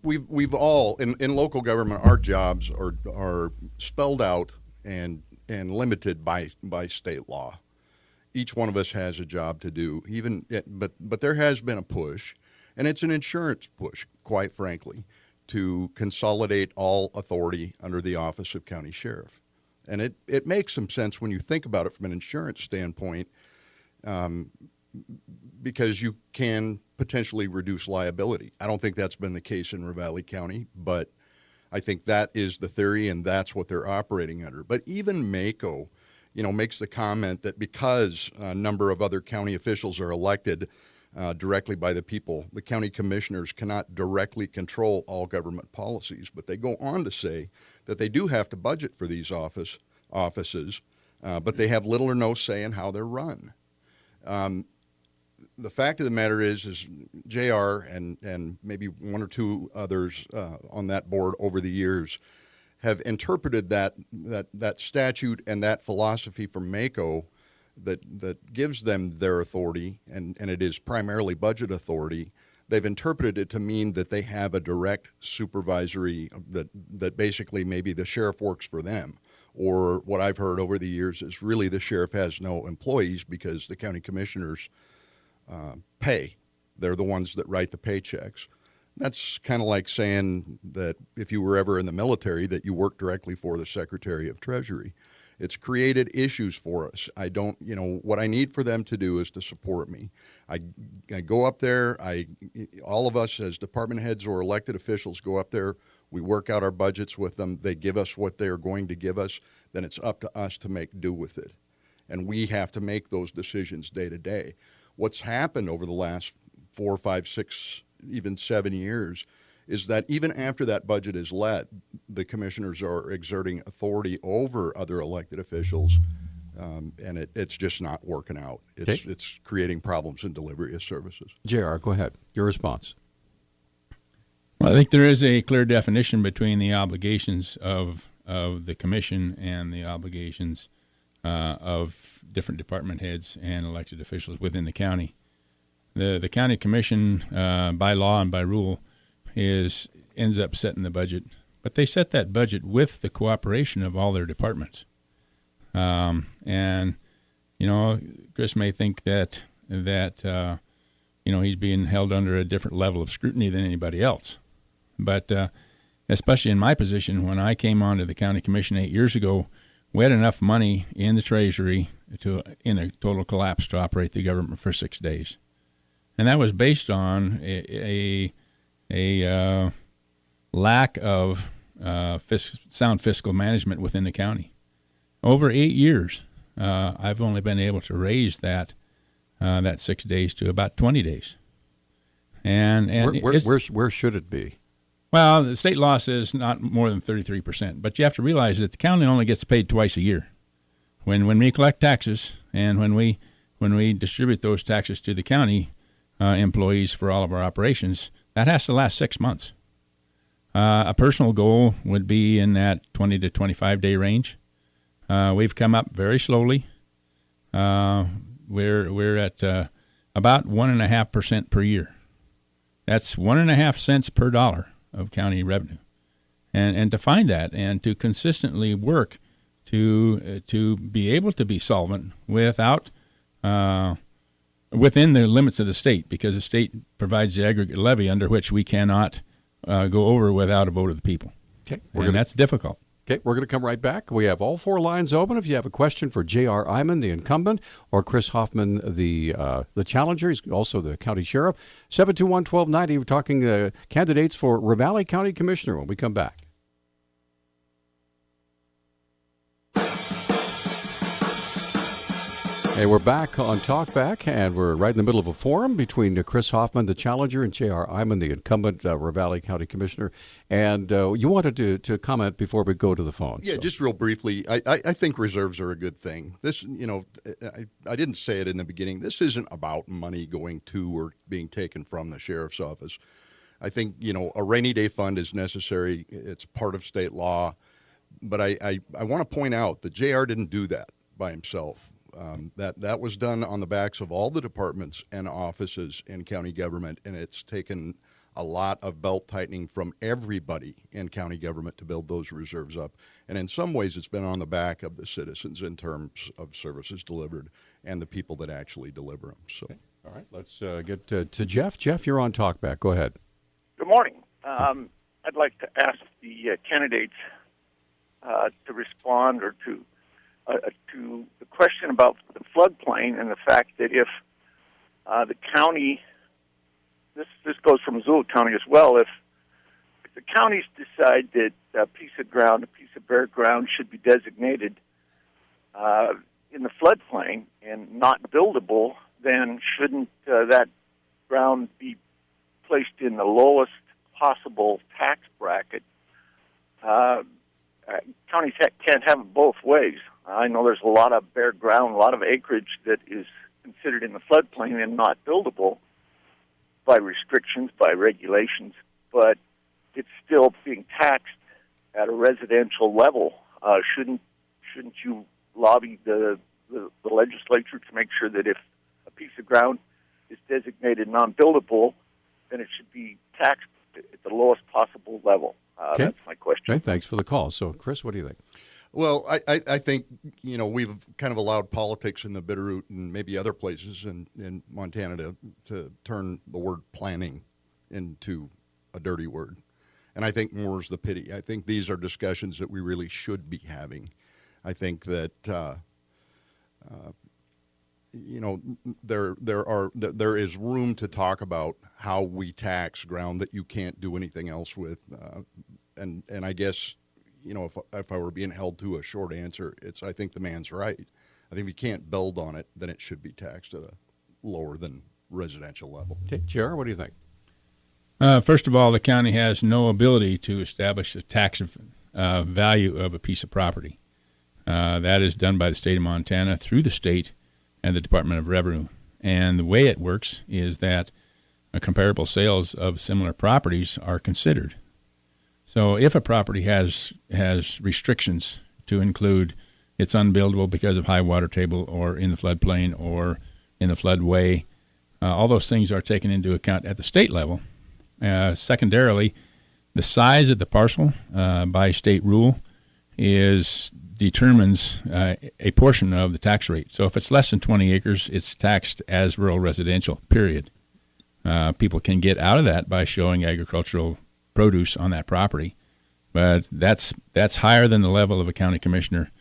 We've all in local government, our jobs are spelled out and limited by state law. Each one of us has a job to do. But there has been a push, and it's an insurance push, quite frankly, to consolidate all authority under the office of county sheriff. And it makes some sense when you think about it from an insurance standpoint, because you can potentially reduce liability. I don't think that's been the case in Ravalli County, but I think that is the theory, and that's what they're operating under. But even MACO, makes the comment that because a number of other county officials are elected directly by the people, the county commissioners cannot directly control all government policies. But they go on to say that they do have to budget for these offices, but they have little or no say in how they're run. The fact of the matter is JR and maybe 1 or 2 others on that board over the years have interpreted that statute and that philosophy from MACO that gives them their authority, and it is primarily budget authority. They've interpreted it to mean that they have a direct supervisory, that basically maybe the sheriff works for them. Or what I've heard over the years is really the sheriff has no employees because the county commissioners pay. They're the ones that write the paychecks. That's kind of like saying that if you were ever in the military that you work directly for the Secretary of Treasury. It's created issues for us. I don't, what I need for them to do is to support me. I go up there, all of us as department heads or elected officials go up there, we work out our budgets with them, they give us what they're going to give us, then it's up to us to make do with it. And we have to make those decisions day to day. What's happened over the last 4, 5, 6, even 7 years is that even after that budget is let, the commissioners are exerting authority over other elected officials, and it's just not working out. It's creating problems in delivery of services. JR, go ahead. Your response. Well, I think there is a clear definition between the obligations of the commission and the obligations of different department heads and elected officials within the county. The county commission, by law and by rule, ends up setting the budget, but they set that budget with the cooperation of all their departments. And Chris may think that he's being held under a different level of scrutiny than anybody else. But especially in my position, when I came onto the county commission 8 years ago, we had enough money in the treasury in a total collapse to operate the government for 6 days. And that was based on a lack of sound fiscal management within the county. Over 8 years, I've only been able to raise that 6 days to about 20 days. And where should it be? Well, the state law says not more than 33%, but you have to realize that the county only gets paid twice a year. When we collect taxes and when we distribute those taxes to the county employees for all of our operations, that has to last 6 months. A personal goal would be in that 20 to 25 day range. We've come up very slowly. We're at about 1.5% per year. That's 1.5 cents per dollar of county revenue, and to find that and to consistently work to be able to be solvent without within the limits of the state, because the state provides the aggregate levy under which we cannot go over without a vote of the people. Okay, that's difficult. Okay, we're going to come right back. We have all 4 lines open. If you have a question for J.R. Iman, the incumbent, or Chris Hoffman, the challenger, he's also the county sheriff, 721-1290. We're talking candidates for Ravalli County Commissioner when we come back. Hey, we're back on Talkback, and we're right in the middle of a forum between Chris Hoffman, the challenger, and J.R. Iman, the incumbent Ravalli County Commissioner. And you wanted to comment before we go to the phone. Yeah, just real briefly, I think reserves are a good thing. This, I didn't say it in the beginning. This isn't about money going to or being taken from the sheriff's office. I think, a rainy day fund is necessary. It's part of state law. But I want to point out that JR didn't do that by himself. That was done on the backs of all the departments and offices in county government, and it's taken a lot of belt tightening from everybody in county government to build those reserves up. And in some ways, it's been on the back of the citizens in terms of services delivered and the people that actually deliver them. So, okay. All right, let's get to Jeff. Jeff, you're on Talkback. Go ahead. Good morning. I'd like to ask the candidates to respond or to the question about the floodplain and the fact that if the county, this goes from Missoula County as well, if the counties decide that a piece of bare ground should be designated in the floodplain and not buildable, then shouldn't that ground be placed in the lowest possible tax bracket? Counties can't have it both ways. I know there's a lot of bare ground, a lot of acreage that is considered in the floodplain and not buildable by restrictions, by regulations, but it's still being taxed at a residential level. Shouldn't you lobby the the legislature to make sure that if a piece of ground is designated non-buildable, then it should be taxed at the lowest possible level. Okay. That's my question. Okay, thanks for the call. So, Chris, what do you think? Well, I think, we've kind of allowed politics in the Bitterroot and maybe other places in Montana to turn the word planning into a dirty word. And I think more is the pity. I think these are discussions that we really should be having. I think that, there is room to talk about how we tax ground that you can't do anything else with. And I guess, if I were being held to a short answer, I think the man's right. I think if you can't build on it, then it should be taxed at a lower than residential level. Okay, J.R., what do you think? First of all, the county has no ability to establish a tax value of a piece of property. That is done by the state of Montana through the state and the Department of Revenue. And the way it works is that comparable sales of similar properties are considered. So if a property has restrictions to include it's unbuildable because of high water table or in the floodplain or in the floodway, all those things are taken into account at the state level. Secondarily, the size of the parcel by state rule determines a portion of the tax rate. So if it's less than 20 acres, it's taxed as rural residential, period. People can get out of that by showing agricultural produce on that property, but that's higher than the level of a county commissioner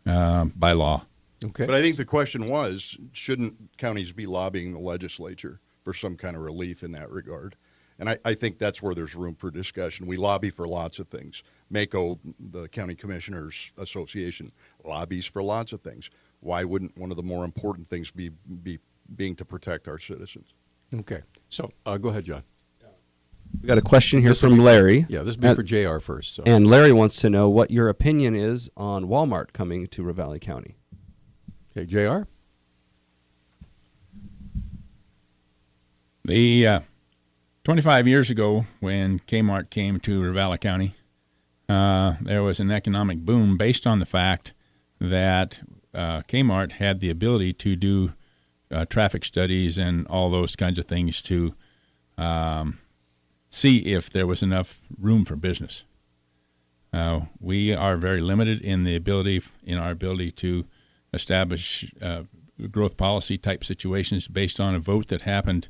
by law. Okay. But I think the question was, shouldn't counties be lobbying the legislature for some kind of relief in that regard? And I think that's where there's room for discussion. We lobby for lots of things. MACO, the County Commissioners Association, lobbies for lots of things. Why wouldn't one of the more important things be being to protect our citizens? Okay. So, go ahead, John. We got a question here from Larry. Yeah, this will be for JR first. So. And Larry wants to know what your opinion is on Walmart coming to Ravalli County. Okay, JR? The 25 years ago when Kmart came to Ravalli County, there was an economic boom based on the fact that Kmart had the ability to do traffic studies and all those kinds of things to see if there was enough room for business. We are very limited in our ability to establish growth policy type situations based on a vote that happened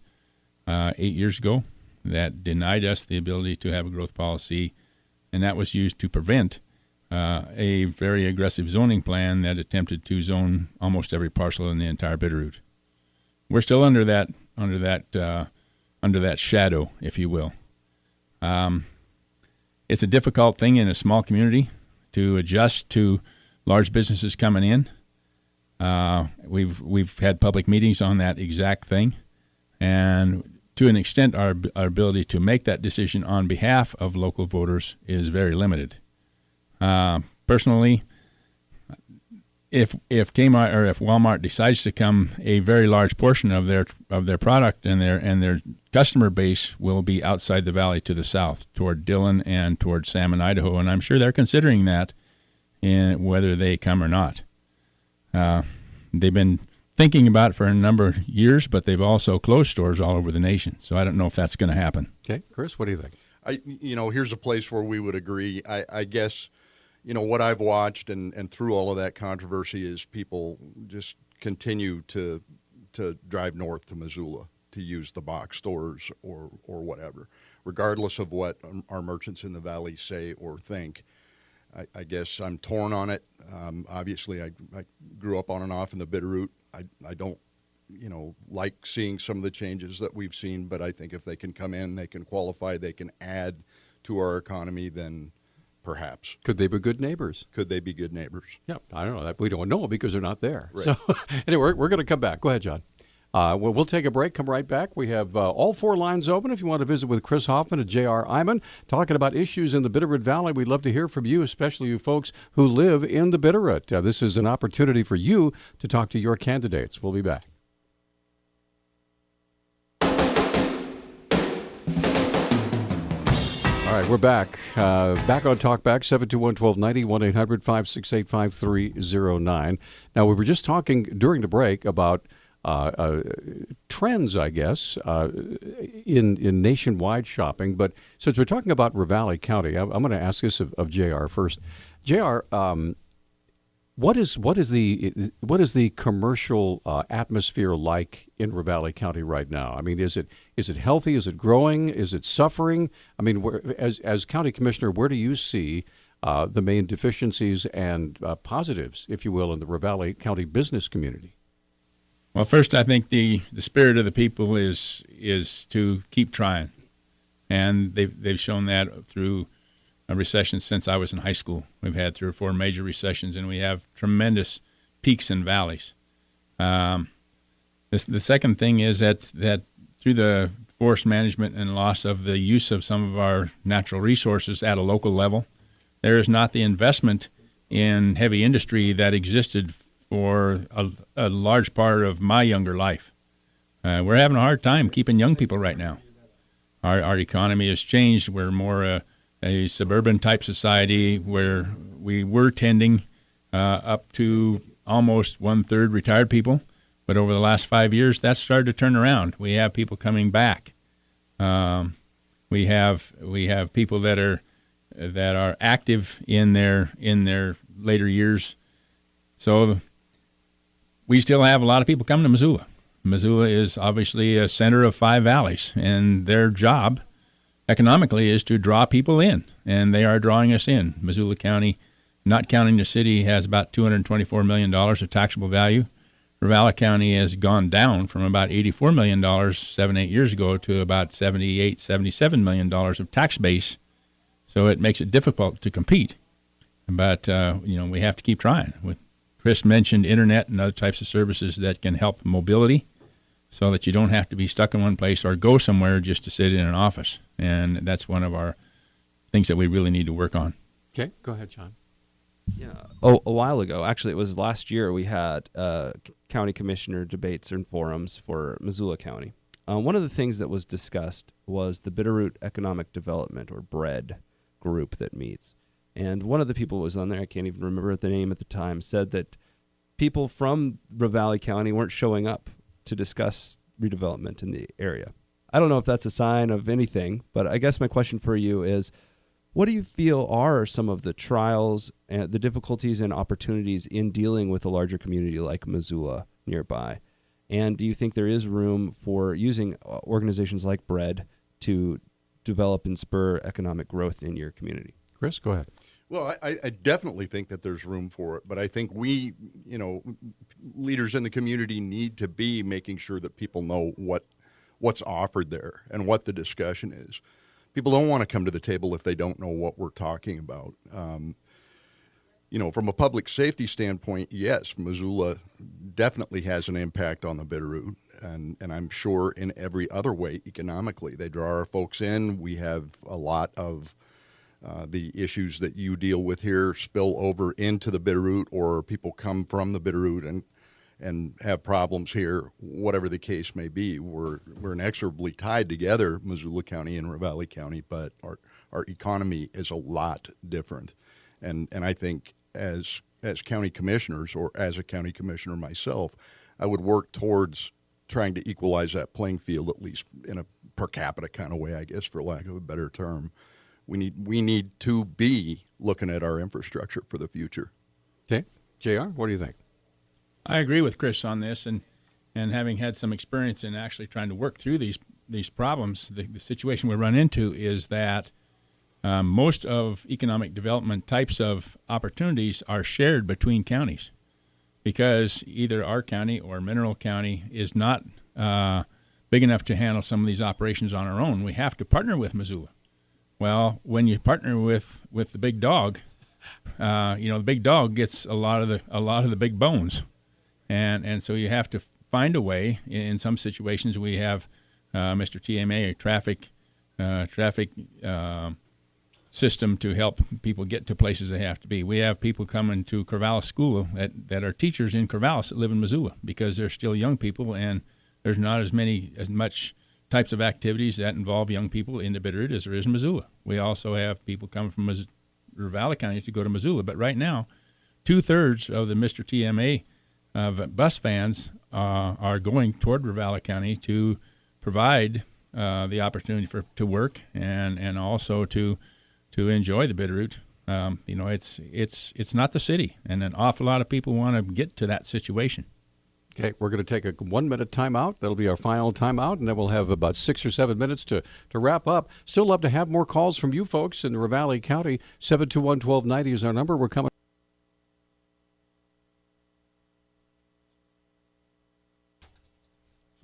8 years ago that denied us the ability to have a growth policy, and that was used to prevent a very aggressive zoning plan that attempted to zone almost every parcel in the entire Bitterroot. We're still under that shadow, if you will. It's a difficult thing in a small community to adjust to large businesses coming in. We've had public meetings on that exact thing, and to an extent, our ability to make that decision on behalf of local voters is very limited. Personally, if Kmart or if Walmart decides to come, a very large portion of their product and their customer base will be outside the valley to the south, toward Dillon and toward Salmon, Idaho, and I'm sure they're considering that in whether they come or not. They've been thinking about it for a number of years, but they've also closed stores all over the nation. So I don't know if that's going to happen. Okay, Chris, what do you think? Here's a place where we would agree. I guess, what I've watched and through all of that controversy is people just continue to drive north to Missoula to use the box stores or whatever, regardless of what our merchants in the valley say or think. I guess I'm torn on it. Obviously, I grew up on and off in the Bitterroot. I don't, like seeing some of the changes that we've seen, but I think if they can come in, they can qualify, they can add to our economy, then perhaps. Could they be good neighbors? Could they be good neighbors? Yeah, I don't know. We don't know because they're not there. Right. So anyway, we're going to come back. Go ahead, John. We'll take a break, come right back. We have all four lines open if you want to visit with Chris Hoffman and J.R. Iman, talking about issues in the Bitterroot Valley. We'd love to hear from you, especially you folks who live in the Bitterroot. This is an opportunity for you to talk to your candidates. We'll be back. All right, we're back. Back on Talkback, 721-1290, 1-800-568-5309. Now, we were just talking during the break about trends, I guess, in nationwide shopping. But since we're talking about Ravalli County, I'm going to ask this of JR first. JR, what is the commercial atmosphere like in Ravalli County right now? I mean, is it healthy? Is it growing? Is it suffering? I mean, as county commissioner, where do you see the main deficiencies and positives, if you will, in the Ravalli County business community? Well, first, I think the spirit of the people is to keep trying, and they've shown that through a recession since I was in high school. We've had 3 or 4 major recessions, and we have tremendous peaks and valleys. The second thing is that through the forest management and loss of the use of some of our natural resources at a local level, there is not the investment in heavy industry that existed for a large part of my younger life. We're having a hard time keeping young people right now. Our economy has changed. We're more a suburban type society where we were tending up to almost 1/3 retired people, but over the last 5 years, that's started to turn around. We have people coming back. We have people that are active in their later years. So we still have a lot of people coming to Missoula. Missoula is obviously a center of 5 valleys, and their job economically is to draw people in, and they are drawing us in. Missoula County, not counting the city, has about $224 million of taxable value. Ravalli County has gone down from about $84 million 7-8 years ago to about $78, $77 million of tax base, so it makes it difficult to compete. But, we have to keep trying. Chris mentioned internet and other types of services that can help mobility, so that you don't have to be stuck in one place or go somewhere just to sit in an office. And that's one of our things that we really need to work on. Okay, go ahead, John. Yeah. Oh, a while ago, actually, it was last year, we had county commissioner debates and forums for Missoula County. One of the things that was discussed was the Bitterroot Economic Development, or BRED, group that meets. And one of the people who was on there, I can't even remember the name at the time, said that people from Ravalli County weren't showing up to discuss redevelopment in the area. I don't know if that's a sign of anything, but I guess my question for you is, what do you feel are some of the trials and the difficulties and opportunities in dealing with a larger community like Missoula nearby? And do you think there is room for using organizations like BRED to develop and spur economic growth in your community? Chris, go ahead. Well, I definitely think that there's room for it, but I think we, leaders in the community need to be making sure that people know what's offered there and what the discussion is. People don't want to come to the table if they don't know what we're talking about. From a public safety standpoint, yes, Missoula definitely has an impact on the Bitterroot, and I'm sure in every other way economically. They draw our folks in. We have a lot of the issues that you deal with here spill over into the Bitterroot, or people come from the Bitterroot and have problems here, whatever the case may be. We're inexorably tied together, Missoula County and Ravalli County, but our economy is a lot different. And I think as county commissioners, or as a county commissioner myself, I would work towards trying to equalize that playing field, at least in a per capita kind of way, I guess, for lack of a better term. We need to be looking at our infrastructure for the future. Okay. JR, what do you think? I agree with Chris on this, and having had some experience in actually trying to work through these problems, the situation we run into is that most of economic development types of opportunities are shared between counties, because either our county or Mineral County is not big enough to handle some of these operations on our own. We have to partner with Missoula. Well, when you partner with the big dog, the big dog gets a lot of the big bones, and so you have to find a way. In some situations, we have Mr. TMA, a traffic system to help people get to places they have to be. We have people coming to Corvallis School that are teachers in Corvallis that live in Missoula, because they're still young people and there's not as much types of activities that involve young people in the Bitterroot as there is in Missoula. We also have people coming from Ravalli County to go to Missoula. But right now, 2/3 of the Mr. TMA bus vans are going toward Ravalli County to provide the opportunity to work and also to enjoy the Bitterroot. It's not the city, and an awful lot of people want to get to that situation. Okay, we're going to take a 1-minute timeout. That'll be our final timeout, and then we'll have about 6 or 7 minutes to wrap up. Still love to have more calls from you folks in Ravalli County. 721-1290 is our number. We're coming.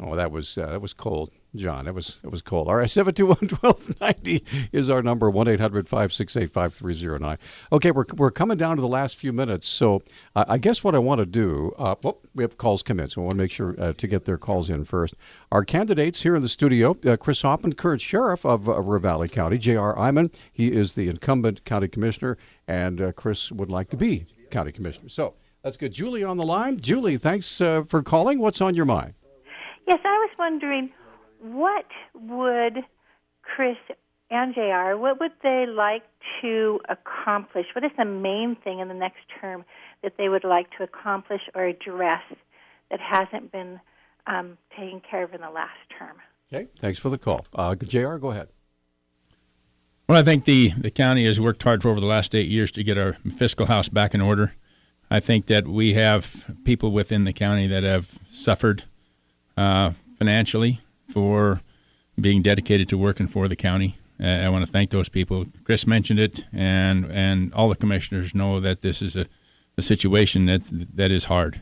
Oh, that was cold, John. That was cold. All right, 721-1290 is our number, 1-800-568-5309. Okay, we're coming down to the last few minutes, so I guess what I want to do, we have calls come in, so I want to make sure to get their calls in first. Our candidates here in the studio, Chris Hoffman, current sheriff of Ravalli County, J.R. Iman, he is the incumbent county commissioner, and Chris would like to be county commissioner. So let's get Julie on the line. Julie, thanks for calling. What's on your mind? Yes, I was wondering, what would Chris and JR, what would they like to accomplish? What is the main thing in the next term that they would like to accomplish or address that hasn't been taken care of in the last term? Okay, thanks for the call. JR, go ahead. Well, I think the county has worked hard for over the last 8 years to get our fiscal house back in order. I think that we have people within the county that have suffered financially for being dedicated to working for the county. I want to thank those people. Chris mentioned it, and all the commissioners know that this is a situation that is hard.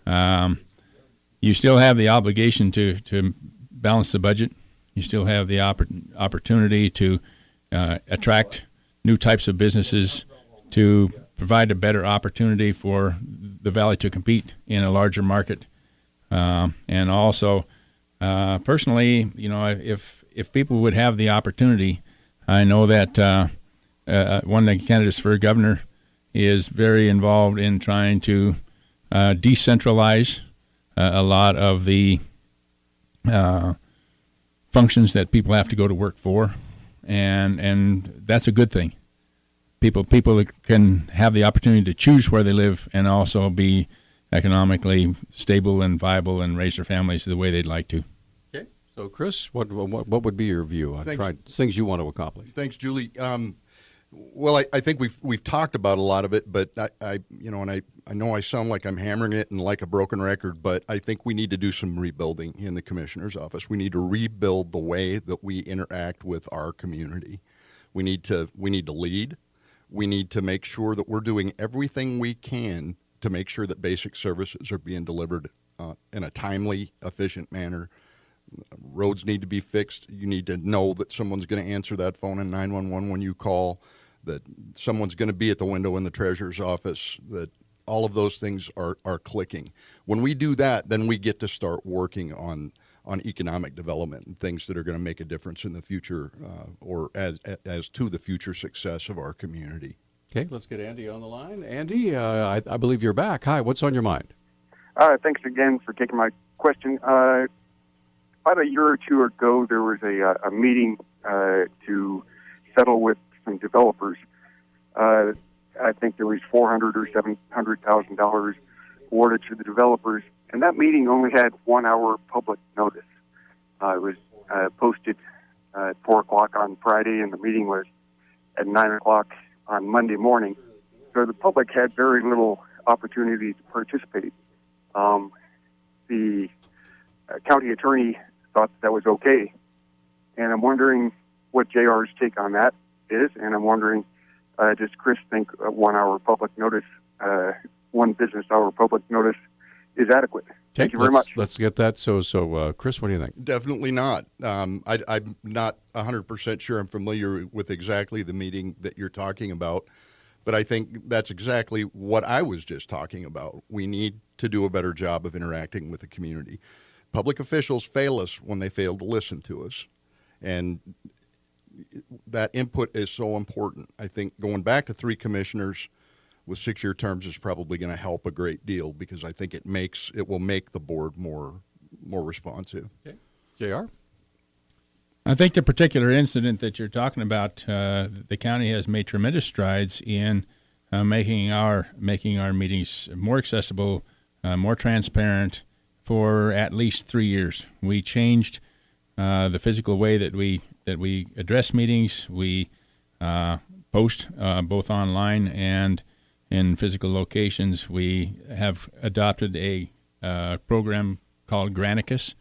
You still have the obligation to balance the budget. You still have the opportunity to attract new types of businesses, to provide a better opportunity for the valley to compete in a larger market. And also, personally, if people would have the opportunity, I know that one of the candidates for governor is very involved in trying to decentralize a lot of the functions that people have to go to work for, and that's a good thing. People can have the opportunity to choose where they live and also be economically stable and viable and raise their families the way they'd like to. Okay. So, Chris, what would be your view on things you want to accomplish? Thanks, Julie. Well, I think we've talked about a lot of it, but I know I sound like I'm hammering it and like a broken record, but I think we need to do some rebuilding in the commissioner's office. We need to rebuild the way that we interact with our community. We need to lead. We need to make sure that we're doing everything we can to make sure that basic services are being delivered in a timely, efficient manner. Roads need to be fixed. You need to know that someone's going to answer that phone in 911 when you call, that someone's going to be at the window in the treasurer's office, that all of those things are clicking. When we do that, then we get to start working on economic development and things that are going to make a difference in the future or as to the future success of our community. Okay, let's get Andy on the line. Andy, I believe you're back. Hi, what's on your mind? Thanks again for taking my question. About a year or two ago, there was a meeting to settle with some developers. I think there was $400,000 or $700,000 awarded to the developers, and that meeting only had 1 hour public notice. It was posted at 4 o'clock on Friday, and the meeting was at 9 o'clock on Monday morning. So the public had very little opportunity to participate. The county attorney thought that was okay, and I'm wondering what JR's take on that is, and I'm wondering, does Chris think 1 hour public notice, 1 business hour public notice is adequate? Thank you very much. Let's get that. So, Chris, what do you think? Definitely not. I'm not 100% sure I'm familiar with exactly the meeting that you're talking about, but I think that's exactly what I was just talking about. We need to do a better job of interacting with the community. Public officials fail us when they fail to listen to us, and that input is so important. I think going back to 3 commissioners with 6-year terms is probably going to help a great deal, because I think it will make the board more responsive. Okay. JR? I think the particular incident that you're talking about, the county has made tremendous strides in making our meetings more accessible, more transparent for at least 3 years. We changed the physical way that we address meetings. We post both online and in physical locations. We have adopted a program called Granicus.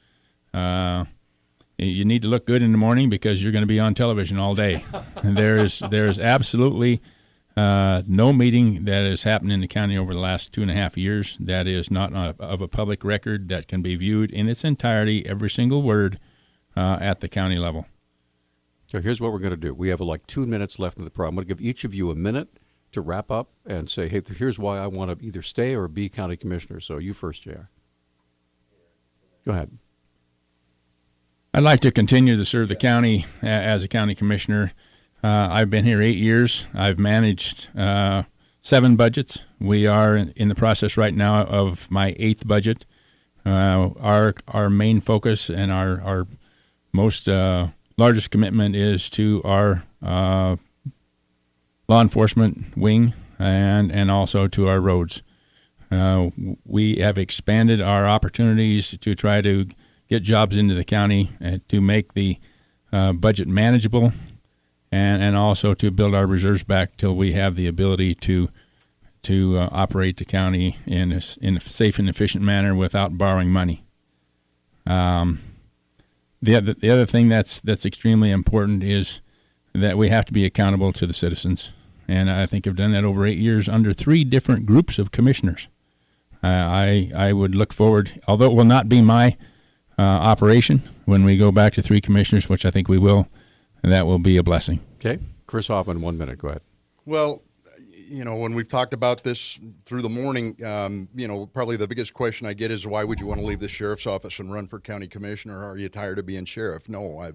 You need to look good in the morning because you're going to be on television all day. And there is absolutely no meeting that has happened in the county over the last 2.5 years that is not of a public record that can be viewed in its entirety, every single word, at the county level. So here's what we're going to do. We have like 2 minutes left in the program. I'm going to give each of you a minute to wrap up and say, hey, here's why I want to either stay or be county commissioner. So you first, JR. Go ahead. I'd like to continue to serve the county as a county commissioner. I've been here 8 years. I've managed 7 budgets. We are in the process right now of my 8th budget. Our main focus and our most largest commitment is to our law enforcement wing and also to our roads. We have expanded our opportunities to try to get jobs into the county and to make the budget manageable and also to build our reserves back till we have the ability to operate the county in a safe and efficient manner without borrowing money. The other thing that's extremely important is that we have to be accountable to the citizens, and I think I've done that over 8 years under 3 different groups of commissioners. I would look forward, although it will not be my operation when we go back to 3 commissioners, which I think we will, and that will be a blessing. Okay. Chris Hoffman, 1 minute. Go ahead. Well, when we've talked about this through the morning, probably the biggest question I get is, why would you want to leave the sheriff's office and run for county commissioner? Are you tired of being sheriff? No,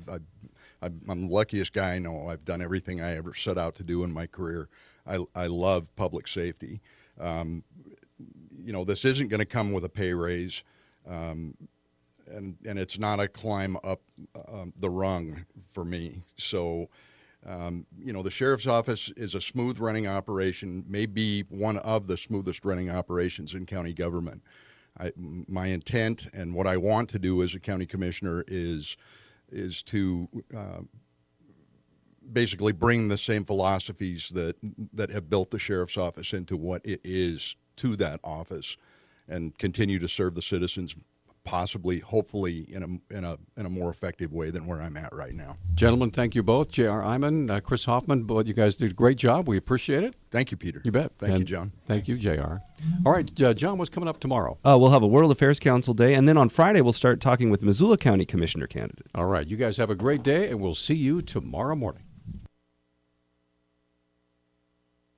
I'm the luckiest guy I know. I've done everything I ever set out to do in my career. I love public safety. This isn't going to come with a pay raise. And it's not a climb up the rung for me. So, the sheriff's office is a smooth running operation, maybe one of the smoothest running operations in county government. My intent and what I want to do as a county commissioner is to basically bring the same philosophies that have built the sheriff's office into what it is to that office, and continue to serve the citizens, possibly, hopefully, in a more effective way than where I'm at right now. Gentlemen, thank you both. J.R. Iman, Chris Hoffman, both you guys did a great job. We appreciate it. Thank you, Peter. You bet. Thank you, John. Thank you, J.R. All right, John, what's coming up tomorrow? We'll have a World Affairs Council Day, and then on Friday we'll start talking with Missoula County Commissioner candidates. All right, you guys have a great day, and we'll see you tomorrow morning.